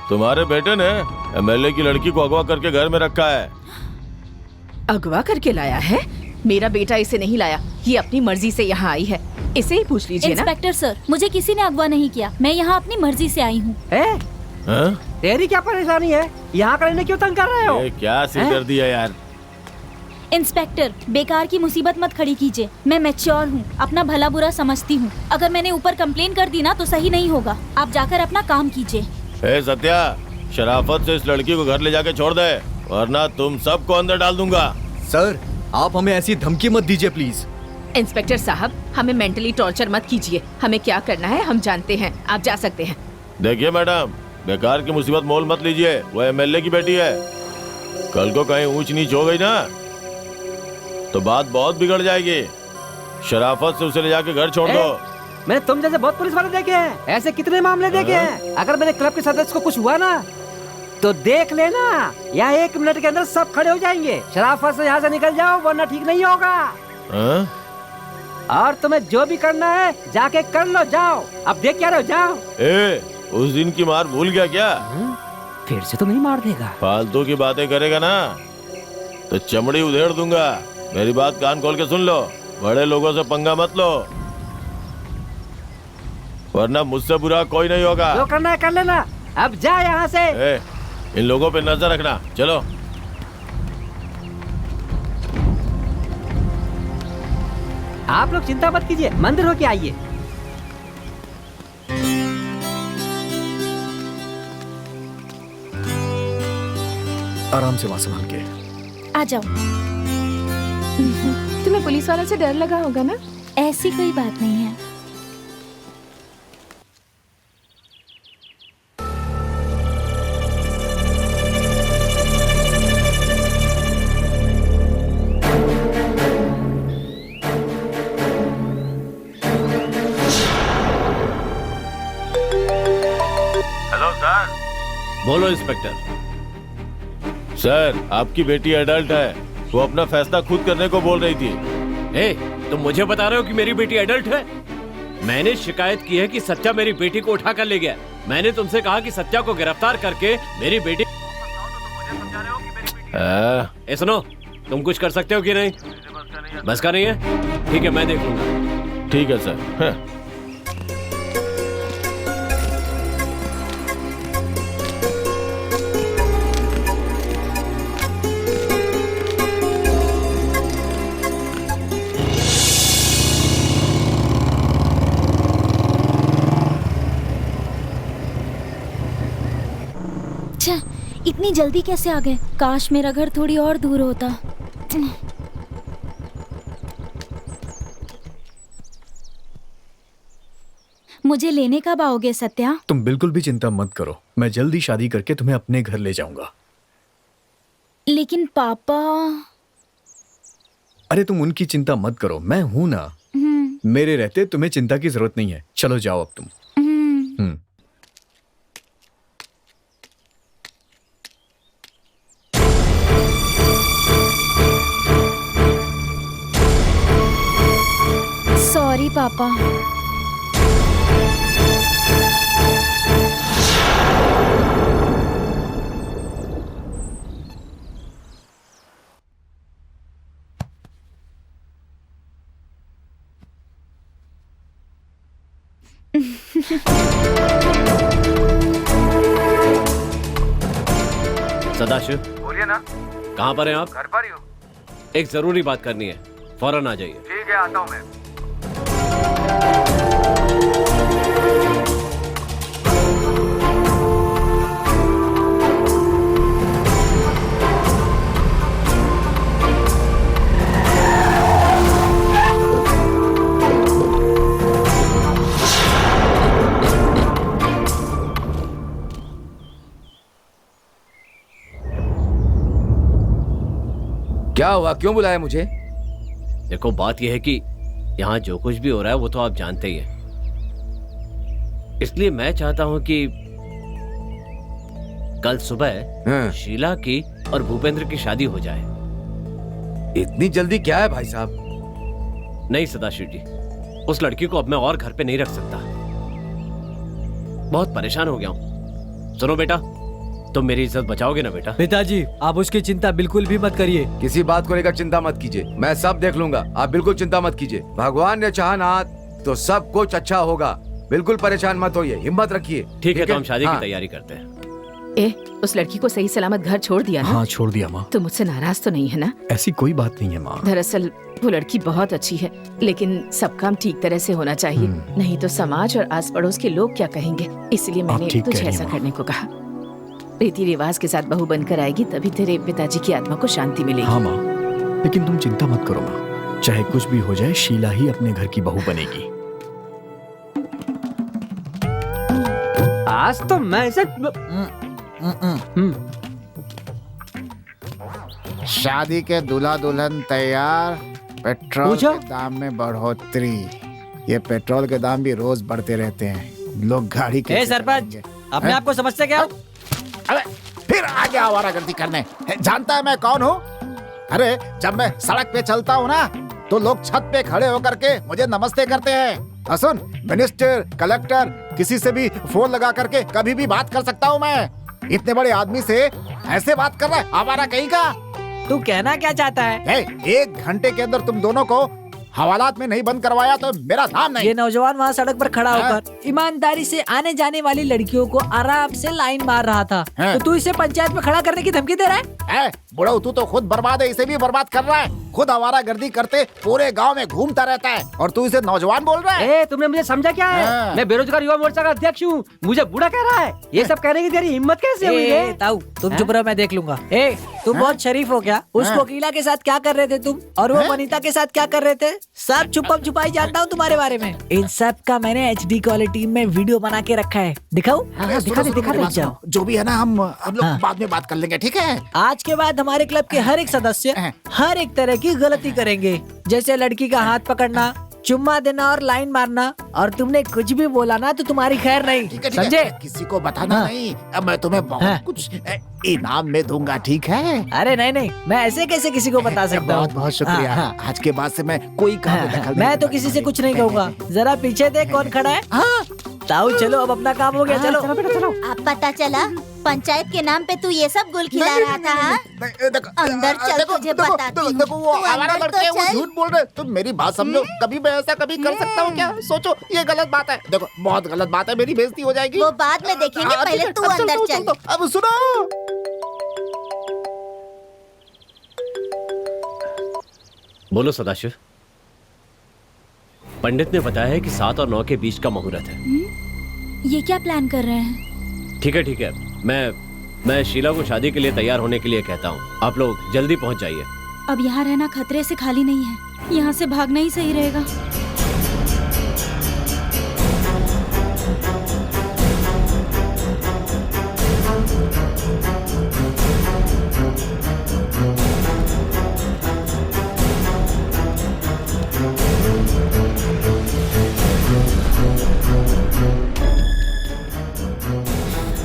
तुम्हारे बेटे ने एमएलए की लड़की को अगवा करके घर में रखा है। अगवा करके लाया है? मेरा बेटा इसे नहीं लाया, ये अपनी मर्जी से यहाँ आई है, इसे ही पूछ लीजिए ना। इंस्पेक्टर सर, मुझे किसी ने अगवा नहीं किया, मैं यहाँ अपनी मर्जी से आई हूँ। तेरी क्या परेशानी है? यहाँ करने क्यों तंग कर रहे हो? ये क्या सिरदर्दी है यार। इंस्पेक्टर, बेकार की मुसीबत मत खड़ी कीजिए। मैं मैच्योर हूँ, अपना भला बुरा समझती हूँ। अगर मैंने ऊपर कंप्लेन कर दी ना तो सही नहीं होगा। आप जाकर अपना काम कीजिए। सत्या, शराफत से इस लड़की को घर ले जाके छोड़ दे, वरना तुम सबको अंदर डाल दूंगा। सर, आप हमें ऐसी धमकी मत दीजिए प्लीज। इंस्पेक्टर साहब, हमें मेंटली टॉर्चर मत कीजिए, हमें क्या करना है हम जानते हैं, आप जा सकते हैं। देखिए मैडम, बेकार की मुसीबत मोल मत लीजिए, वो एमएलए की बेटी है। कल को कहीं ऊंच नीच हो गई ना तो बात बहुत बिगड़ जाएगी। शराफत से उसे ले जाके घर छोड़ दो। मैं तुम जैसे बहुत पुलिस वाले देखे हैं, ऐसे कितने मामले देखे हैं। अगर मेरे क्लब के सदस्य को कुछ हुआ ना तो देख लेना, या 1 मिनट के अंदर सब खड़े हो जाएंगे। शराफत से यहाँ से निकल जाओ वरना ठीक नहीं होगा। और तुम्हें जो भी करना है जाके कर लो, जाओ। अब देख क्या रहे हो, जाओ। उस दिन की मार भूल गया क्या? फिर से तो नहीं मार देगा? फालतू की बातें करेगा ना तो चमड़ी उधेड़ दूंगा। मेरी बात कान खोल के सुन लो, बड़े लोगों से पंगा मत लो, वरना मुझसे बुरा कोई नहीं होगा। जो करना है कर लेना, अब जा यहाँ से। इन लोगों पे नजर रखना, चलो। आप लोग चिंता मत कीजिए, मंदिर होके आइए। आराम से वहां संभाल के आ जाओ। तुम्हें पुलिस वालों से डर लगा होगा ना? ऐसी कोई बात नहीं है। Hello sir. बोलो इंस्पेक्टर। सर, आपकी बेटी एडल्ट है, वो अपना फैसला खुद करने को बोल रही थी। तुम मुझे बता रहे हो कि मेरी बेटी एडल्ट है? मैंने शिकायत की है कि सत्या मेरी बेटी को उठा कर ले गया। मैंने तुमसे कहा कि सत्या को गिरफ्तार करके मेरी बेटी सुनो, तुम कुछ कर सकते हो कि नहीं? बस का नहीं है? ठीक है, मैं देख लूंगा। ठीक है सर। इतनी जल्दी कैसे आ गए? काश मेरा घर थोड़ी और दूर होता। मुझे लेने कब आओगे सत्या? तुम बिल्कुल भी चिंता मत करो, मैं जल्दी शादी करके तुम्हें अपने घर ले जाऊंगा। लेकिन पापा। अरे तुम उनकी चिंता मत करो, मैं हूं ना। मेरे रहते तुम्हें चिंता की जरूरत नहीं है। चलो जाओ अब तुम। सॉरी पापा। सदाशिव, बोलिए ना। कहाँ पर हैं आप? घर पर ही हूँ। एक जरूरी बात करनी है, फौरन आ जाइए। ठीक है, आता हूँ मैं। क्या हुआ, क्यों बुलाया मुझे? देखो, बात यह है कि यहाँ जो कुछ भी हो रहा है वो तो आप जानते ही हैं। इसलिए मैं चाहता हूँ कि कल सुबह शीला की और भूपेंद्र की शादी हो जाए। इतनी जल्दी क्या है भाई साहब? नहीं सदाशिव जी, उस लड़की को अब मैं और घर पे नहीं रख सकता। बहुत परेशान हो गया हूँ। सुनो बेटा, तुम मेरी इज्जत बचाओगे ना बेटा? पिताजी, आप उसकी चिंता बिल्कुल भी मत करिए। किसी बात को लेकर चिंता मत कीजिए, मैं सब देख लूंगा। आप बिल्कुल चिंता मत कीजिए। भगवान ने चाहा ना तो सब कुछ अच्छा होगा। बिल्कुल परेशान मत होइए, हिम्मत रखिए। ठीक है, तो हम शादी की तैयारी करते हैं। उस लड़की को सही सलामत घर छोड़ दिया ना? हाँ, छोड़ दिया माँ। तुम मुझसे नाराज तो नहीं है ना? ऐसी कोई बात नहीं है माँ। दरअसल वो लड़की बहुत अच्छी है, लेकिन सब काम ठीक तरह से होना चाहिए, नहीं तो समाज और आस पड़ोस के लोग क्या कहेंगे। इसलिए मैंने तुझे ऐसा करने को कहा। रीति रिवाज के साथ बहू बनकर आएगी, तभी तेरे पिताजी की आत्मा को शांति मिलेगी। हाँ माँ, लेकिन तुम चिंता मत करो माँ, चाहे कुछ भी हो जाए शीला ही अपने घर की बहू बनेगी। आज तो मैं ऐसे शादी के दूल्हा दुल्हन तैयार, पेट्रोल के दाम में बढ़ोतरी। ये पेट्रोल के दाम भी रोज बढ़ते रहते हैं। लोग गाड़ी के सरपंच, अपने आप को समझते क्या? अरे फिर आ गया आवारागर्दी करने। जानता है मैं कौन हूँ? अरे जब मैं सड़क पे चलता हूँ ना, तो लोग छत पे खड़े होकर के मुझे नमस्ते करते हैं। सुन, मिनिस्टर, कलेक्टर, किसी से भी फोन लगा करके कभी भी बात कर सकता हूँ मैं। इतने बड़े आदमी से ऐसे बात कर रहा है आवारा कहीं का? तू कहना क्या चाहता है? 1 घंटे के अंदर तुम दोनों को हवालात में नहीं बंद करवाया तो मेरा नाम नहीं। ये नौजवान वहाँ सड़क पर खड़ा होकर ईमानदारी से आने जाने वाली लड़कियों को आराम से लाइन मार रहा था, तो तू इसे पंचायत में खड़ा करने की धमकी दे रहा है? बुढ़ऊ, तू तो खुद बर्बाद है, इसे भी बर्बाद कर रहा है। खुद आवारागर्दी करते पूरे गांव में घूमता रहता है और तू इसे नौजवान बोल रहा है? तुमने मुझे समझा क्या है? मैं बेरोजगार युवा मोर्चा का अध्यक्ष हूँ, मुझे बूढ़ा कह रहा है। ये सब कहने की तेरी हिम्मत कैसे हुई है? ताऊ, तुम चुप रहो, मैं देख लूंगा। तुम बहुत शरीफ हो क्या? उस कोकिला के साथ क्या कर रहे थे तुम, और वो वनिता के साथ क्या कर रहे थे? सब छुपम छुपाई जानता हूँ तुम्हारे बारे में। इन सब का मैंने HD क्वालिटी में वीडियो बना के रखा है, दिखाऊं? दिखा दे जाओ। जो भी है ना, हम लोग बाद में बात कर लेंगे, ठीक है? आज के बाद हमारे क्लब के हर एक सदस्य हर एक तरह की गलती करेंगे, जैसे लड़की का हाथ पकड़ना, चुम्मा देना और लाइन मारना। और तुमने कुछ भी बोला ना तो तुम्हारी खैर नहीं, समझे? किसी को बताना नहीं। अब मैं तुम्हें बहुत कुछ इनाम में दूंगा, ठीक है? अरे नहीं, मैं ऐसे कैसे किसी को बता सकता हूँ? बहुत शुक्रिया। आज के बाद से मैं कोई काम में दखल मैं तो किसी से कुछ नहीं कहूँगा। जरा पीछे देख कौन खड़ा है। ताऊ, चलो अब अपना काम हो गया, चलो बेटा चलो। अब पता चला पंचायत के नाम पे तू ये सब गुल खिला रहा था। अंदर चल, तुझे बताती हूँ। देखो वो आवारा लड़के हैं, वो झूठ बोल रहे। तुम मेरी बात समझो, कभी मैं ऐसा कभी कर सकता हूँ क्या? सोचो, ये गलत बात है। देखो, बहुत गलत बात है, मेरी बेइज्जती हो जाएगी। वो बाद में देखेंगे, पहले तू अंदर चल। अब सुनो, बोलो सदाशिव। पंडित ने बताया है कि 7 और 9 के बीच का मुहूर्त है। ये क्या प्लान कर रहे हैं? ठीक है, मैं शीला को शादी के लिए तैयार होने के लिए कहता हूँ। आप लोग जल्दी पहुँच जाइए। अब यहाँ रहना खतरे से खाली नहीं है, यहाँ से भागना ही सही रहेगा।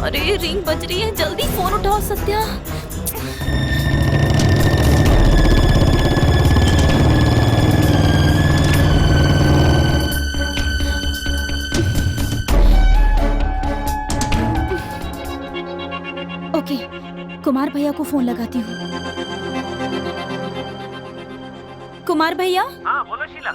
अरे रिंग बज रही है, जल्दी फोन उठाओ सत्या। ओके, कुमार भैया को फोन लगाती हूँ। कुमार भैया। हाँ बोलो शीला।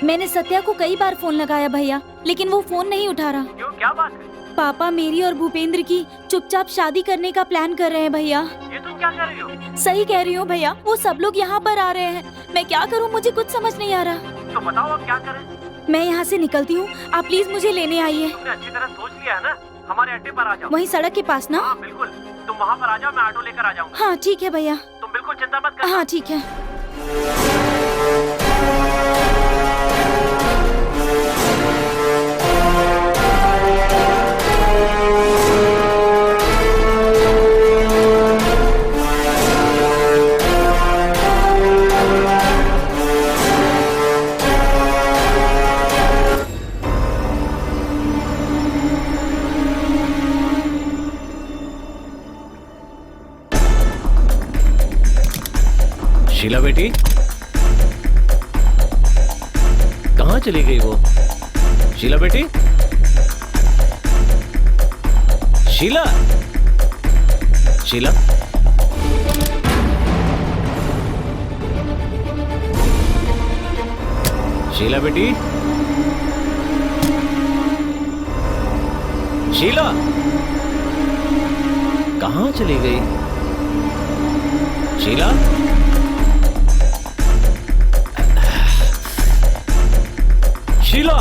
मैंने सत्या को कई बार फोन लगाया भैया, लेकिन वो फोन नहीं उठा रहा। क्यों, क्या बात है? पापा मेरी और भूपेंद्र की चुपचाप शादी करने का प्लान कर रहे हैं भैया। ये तुम क्या कर रही हो? सही कह रही हूँ भैया, वो सब लोग यहाँ पर आ रहे हैं। मैं क्या करूँ, मुझे कुछ समझ नहीं आ रहा। तो बताओ अब क्या करें? मैं यहाँ से निकलती हूँ, आप प्लीज मुझे लेने आइए। तुमने अच्छी तरह सोच लिया है ना? हमारे अड्डे पर आ जाओ। वहीं सड़क के पास ना? हाँ बिल्कुल, तुम वहाँ पर आ जाओ, मैं ऑटो लेकर आ जाऊंगा। हाँ ठीक है भैया। तुम बिल्कुल चिंता मत करना। हाँ ठीक है। शीला बेटी, कहाँ चली गई वो? शीला बेटी, शीला, शीला, शीला बेटी, शीला, कहाँ चली गई? शीला, शीला,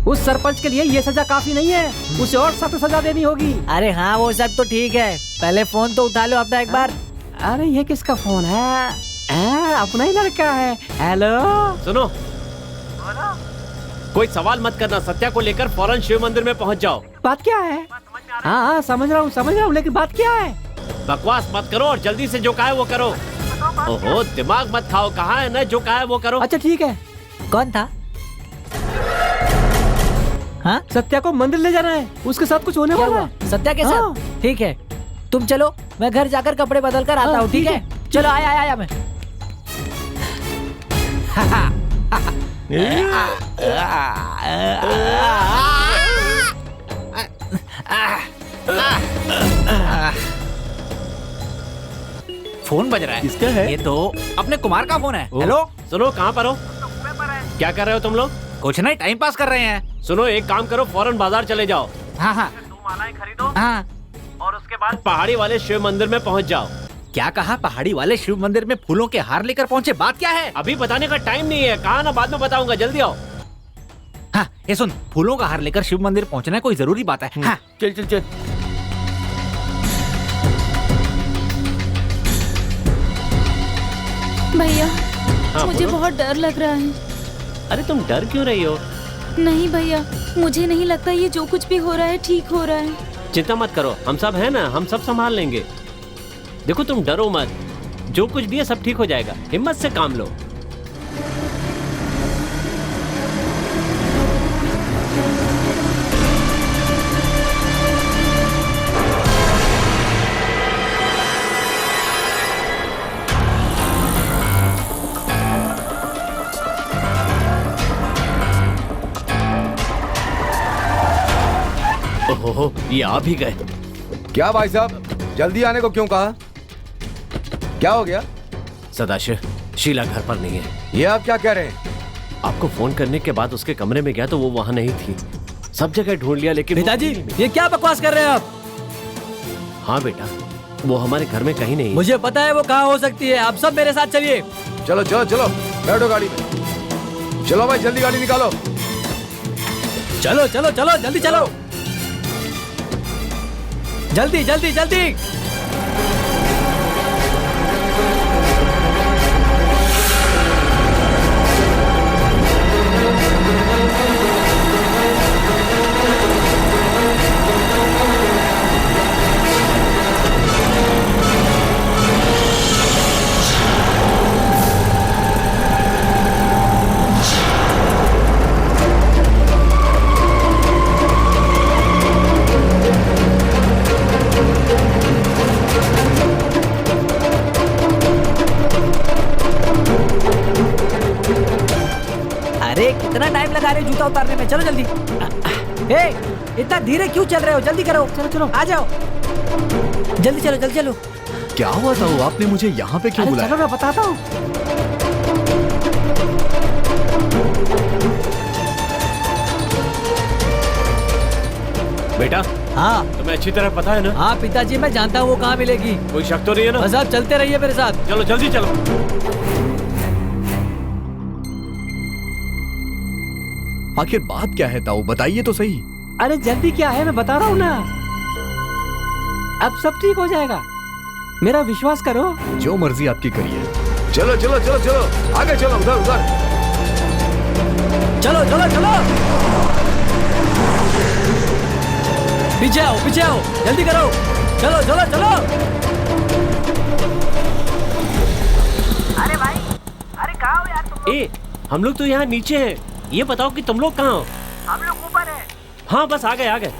उस सरपंच के लिए ये सजा काफी नहीं है, उसे और सख्त सजा देनी होगी। अरे हाँ वो सब तो ठीक है, पहले फोन तो उठा लो अपना एक बार। अरे ये किसका फोन है? अपना ही लड़का है। हेलो, सुनो, कोई सवाल मत करना, सत्या को लेकर फौरन शिव मंदिर में पहुंच जाओ। बात क्या है? हाँ समझ रहा हूँ, लेकिन बात क्या है? बकवास मत करो और जल्दी से जो कहा है वो करो। ओहो, दिमाग मत खाओ, कहा है ना जो कहा है वो करो। अच्छा ठीक है। कौन था? हाँ सत्या को मंदिर ले जाना है, उसके साथ कुछ होने वाला है। सत्या के साथ? ठीक है, तुम चलो, मैं घर जाकर कपड़े बदल कर आता हूँ। ठीक है, चलो आया मैं। फोन बज रहा है। किसका है? ये तो अपने कुमार का फोन है। हेलो, सुनो, कहाँ पर हो? क्या कर रहे हो तुम लोग? कुछ नहीं, टाइम पास कर रहे हैं। सुनो, एक काम करो, फौरन बाजार चले जाओ। हाँ हाँ, दो मालाएं खरीदो हाँ। और उसके बाद पहाड़ी वाले शिव मंदिर में पहुंच जाओ। क्या कहा? पहाड़ी वाले शिव मंदिर में फूलों के हार लेकर पहुँचे? बात क्या है? अभी बताने का टाइम नहीं है, कहा ना बाद में बताऊंगा, जल्दी आओ। हाँ, ये सुन, फूलों का हार लेकर शिव मंदिर पहुँचना कोई जरूरी बात है। हाँ, चल चल चल। भैया हाँ, मुझे बोलो। बहुत डर लग रहा है। अरे तुम डर क्यों रही हो? नहीं भैया, मुझे नहीं लगता ये जो कुछ भी हो रहा है ठीक हो रहा है। चिंता मत करो, हम सब है ना, हम सब संभाल लेंगे। देखो तुम डरो मत, जो कुछ भी है सब ठीक हो जाएगा, हिम्मत से काम लो। ओहो, ये आ भी गए। क्या भाई साहब, जल्दी आने को क्यों कहा? क्या हो गया? सदाशिव, शीला घर पर नहीं है। ये आप क्या कह रहे हैं? आपको फोन करने के बाद उसके कमरे में गया तो वो वहाँ नहीं थी। सब जगह ढूंढ लिया लेकिन पिताजी, ये क्या बकवास कर रहे हैं आप? हाँ बेटा, वो हमारे घर में कहीं नहीं है। मुझे पता है वो कहाँ हो सकती है, आप सब मेरे साथ चलिए। चलो चलो चलो, बैठो गाड़ी में। चलो भाई, जल्दी गाड़ी निकालो। चलो चलो चलो, जल्दी चलो, जल्दी जल्दी जल्दी। अरे कितना टाइम लगा रहे जूता उतारने में, चलो जल्दी। हे, इतना धीरे क्यों चल रहे हो? जल्दी करो, चलो चलो आ जाओ, जल्दी चलो जल्दी चलो। क्या हुआ ताऊ, आपने मुझे यहाँ पे क्यों बुलाया? चलो मैं बताता हूँ। बेटा, हाँ तुम्हें अच्छी तरह पता है ना? हाँ पिताजी, मैं जानता हूँ वो कहाँ मिलेगी। कोई शक तो नहीं है ना? बस आप चलते रहिए मेरे साथ। चलो जल्दी चलो। आखिर बात क्या है ताऊ, बताइए तो सही। अरे जल्दी क्या है, मैं बता रहा हूँ ना, अब सब ठीक हो जाएगा, मेरा विश्वास करो। जो मर्जी आपकी करिए। चलो चलो चलो चलो आगे चलो, उधर उधर चलो चलो चलो, पीछे आओ, जल्दी करो, चलो चलो चलो। अरे भाई, अरे कहाँ हो यार तुम लोग? हम लोग तो यहाँ नीचे हैं, ये बताओ कि तुम लोग कहाँ हो? हम लोग ऊपर हैं। हाँ बस आ गए।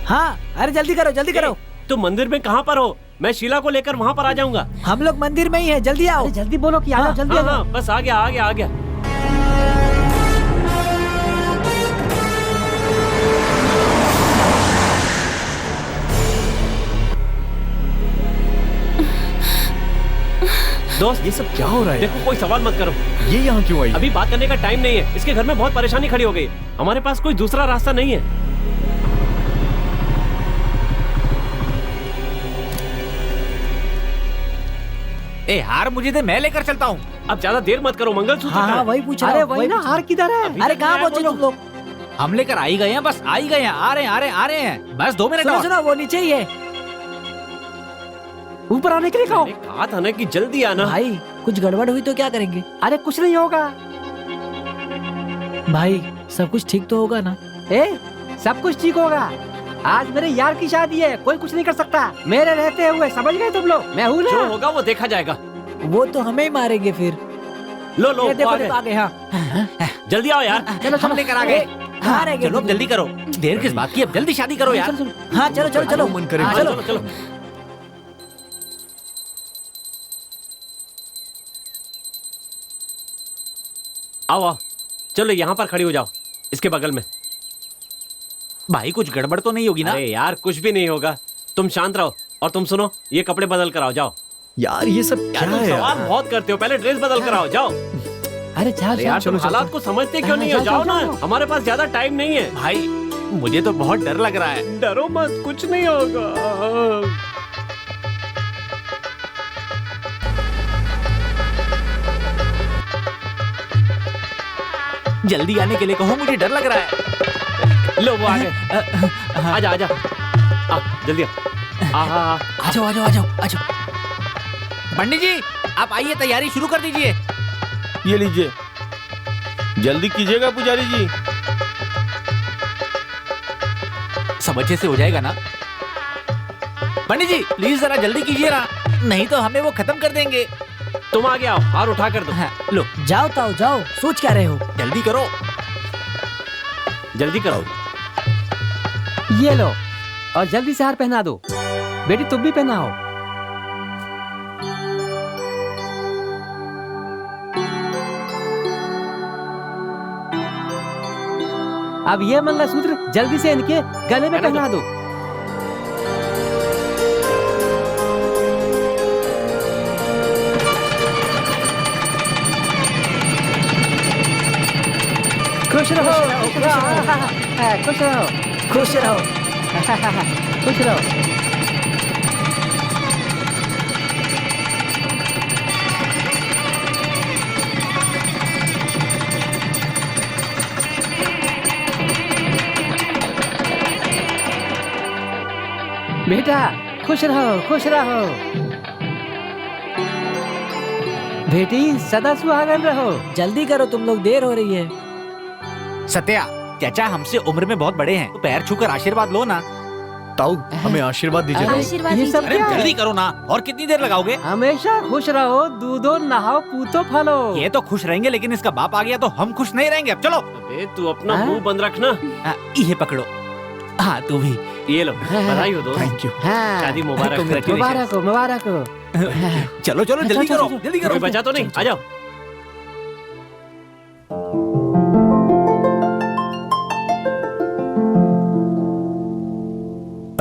हाँ अरे जल्दी करो। तुम मंदिर में कहाँ पर हो? मैं शीला को लेकर वहाँ पर आ जाऊंगा। हम लोग मंदिर में ही है, जल्दी आओ। जल्दी बोलो कि आ जाओ, जल्दी आ जाओ। हाँ, बस आ गया। दोस्त, ये सब क्या हो रहा है? देखो, कोई सवाल मत करो। ये यहाँ क्यों आई? अभी बात करने का टाइम नहीं है। इसके घर में बहुत परेशानी खड़ी हो गई। हमारे पास कोई दूसरा रास्ता नहीं है। ए हार मुझे दे, मैं लेकर चलता हूँ। अब ज्यादा देर मत करो, मंगलसूत्र कहाँ है? वही पूछ रहा अरे हूँ, वही ना, हार किधर है? अरे कहाँ पहुँचे तुम लोग? हम लेकर आ ही गए हैं, बस आ ही गए हैं, आ रहे हैं, बस 2 मिनट और। सुनो वो नीचे ही है। ऊपर आने के लिए कहो। कहा था ना कि जल्दी आना। भाई कुछ गड़बड़ हुई तो क्या करेंगे? अरे कुछ नहीं होगा भाई, सब कुछ ठीक तो होगा ना? सब कुछ ठीक होगा। आज मेरे यार की शादी है, कोई कुछ नहीं कर सकता मेरे रहते हुए, समझ गए तुम लोग? मैं हूँ ना। जो होगा वो देखा जाएगा। वो तो हमें ही मारेंगे फिर। लो ये देखो आ गए। हाँ जल्दी आओ यार। चलो हम लेकर आ गए। चलो अब जल्दी करो, देर किस बात की, अब जल्दी शादी करो यार। हाँ चलो मन करे। चलो। आओ, चलो यहाँ पर खड़ी हो जाओ, इसके बगल में। भाई कुछ गड़बड़ तो नहीं होगी ना? अरे यार, कुछ भी नहीं होगा, तुम शांत रहो। और तुम सुनो, ये कपड़े बदल कर आओ, जाओ। यार ये सब क्या है? सवाल बहुत करते हो, पहले ड्रेस बदल कर आओ, जाओ। अरे यार, तुम हालात को समझते क्यों नहीं हो? जाओ ना, हमारे पास ज्यादा टाइम नहीं है। भाई मुझे तो बहुत डर लग रहा है। डरो मत, कुछ नहीं होगा। जल्दी आने के लिए कहो, मुझे डर लग रहा है। लो वो आ गए। आजा जल्दी आ जाओ। पंडित जी आप आइए, तैयारी शुरू कर दीजिए। ये लीजिए, जल्दी कीजिएगा पुजारी जी। सब अच्छे से हो जाएगा ना? पंडित जी प्लीज जरा जल्दी कीजिए ना, नहीं तो हमें वो खत्म कर देंगे। तुम आ गया, हार उठा कर दो। लो जाओ ताऊ जाओ, सोच क्या रहे हो? जल्दी करो। ये लो, और जल्दी से हार पहना दो। बेटी तुम भी पहनाओ। अब ये मंगलसूत्र जल्दी से इनके गले में पहना दो। खुश रहो, खुश रहो, खुश रहो। खुश रहो। बेटा खुश रहो, खुश रहो। बेटी सदा सुहागन रहो। जल्दी करो, तुम लोग, देर हो रही है। सत्या चाचा हमसे उम्र में बहुत बड़े हैं, तो पैर छूकर आशीर्वाद लो ना। ताऊ हमें आशीर्वाद दीजिए। ये सब अरे क्या है? जल्दी करो ना, और कितनी देर लगाओगे? हमेशा खुश रहो, दूधो नहाओ, पूतो फलो। ये तो खुश रहेंगे, लेकिन इसका बाप आ गया तो हम खुश नहीं रहेंगे। अब चलो। अबे तू अपना मुंह बंद रखना। ये पकड़ो। हाँ तू भी। ये लो, बधाई हो दोस्त। Thank you. शादी मुबारक। मुबारक हो, मुबारक हो। चलो चलो जल्दी करो, जल्दी करो। कोई बचा तो नहीं? आ जाओ।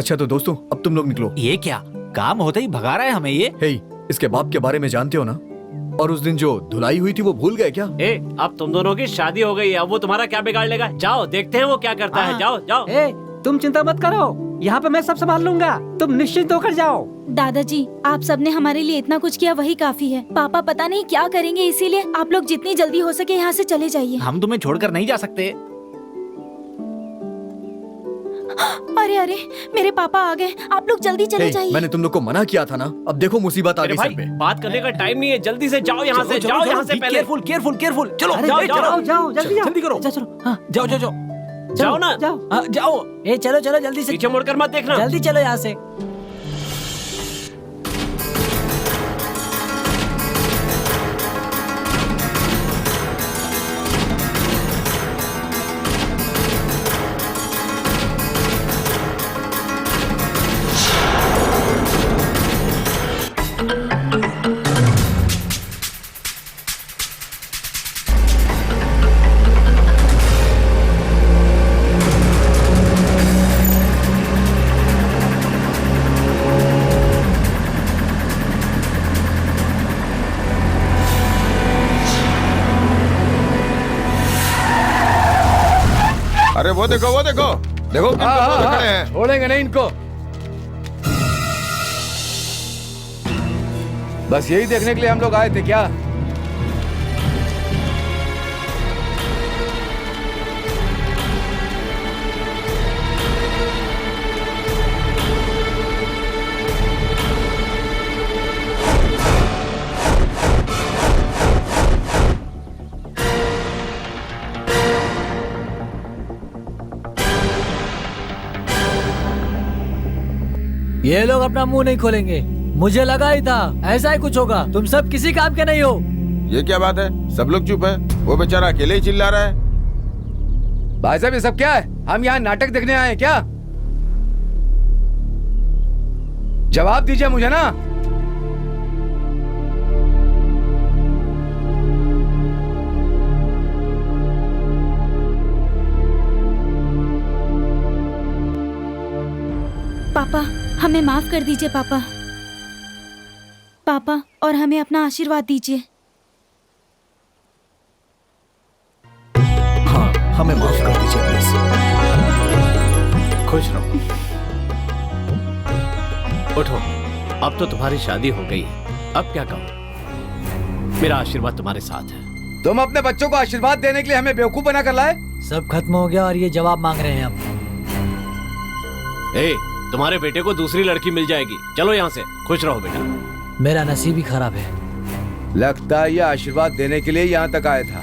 अच्छा तो दोस्तों अब तुम लोग निकलो। ये क्या काम होते ही भगा रहा है हमें ये? हे, इसके बाप के बारे में जानते हो ना? और उस दिन जो धुलाई हुई थी वो भूल गए क्या? अब तुम दोनों की शादी हो गई है, अब वो तुम्हारा क्या बिगाड़ लेगा? जाओ देखते हैं वो क्या करता है। जाओ जाओ। तुम चिंता मत करो, यहाँ पे मैं सब संभाल लूंगा, तुम निश्चिंत होकर जाओ। दादाजी, आप सबने हमारे लिए इतना कुछ किया वही काफी है। पापा पता नहीं क्या करेंगे, इसीलिए आप लोग जितनी जल्दी हो सके यहाँ से चले जाइए। हम तुम्हें छोड़कर नहीं जा सकते। अरे अरे, मेरे पापा आ गए, आप लोग जल्दी चले जाइए। मैंने तुम लोग को मना किया था ना, अब देखो मुसीबत आ गई सर पे। बात करने का टाइम नहीं है, जल्दी से जाओ यहाँ से, जाओ यहाँ से पहले। Careful careful careful. चलो जाओ जल्दी करो। जाओ जाओ जाओ ना, जाओ। चलो चलो जल्दी से, पीछे मुड़कर मत देखना। जल्दी चलो यहाँ से। अरे वो देखो देखो खड़े हैं। छोड़ेंगे नहीं इनको। बस यही देखने के लिए हम लोग आए थे क्या? ये लोग अपना मुंह नहीं खोलेंगे, मुझे लगा ही था ऐसा ही कुछ होगा। तुम सब किसी काम के नहीं हो। ये क्या बात है? सब लोग चुप है, वो बेचारा अकेले ही चिल्ला रहा है। भाई साहब ये सब क्या है? हम यहाँ नाटक देखने आए हैं क्या? जवाब दीजिए मुझे ना। पापा, हमें माफ कर दीजिए पापा। पापा, और हमें अपना आशीर्वाद दीजिए। हाँ, हमें माफ कर दीजिए प्लीज। खुश रहो। उठो, अब तो तुम्हारी शादी हो गई है, अब क्या कहूँ? मेरा आशीर्वाद तुम्हारे साथ है। तुम अपने बच्चों को आशीर्वाद देने के लिए हमें बेवकूफ बना कर लाए। सब खत्म हो गया और ये जवाब मांग रहे हैं अब। तुम्हारे बेटे को दूसरी लड़की मिल जाएगी। चलो यहाँ से, खुश रहो बेटा। मेरा नसीब ही खराब है। लगता है ये आशीर्वाद देने के लिए यहाँ तक आया था।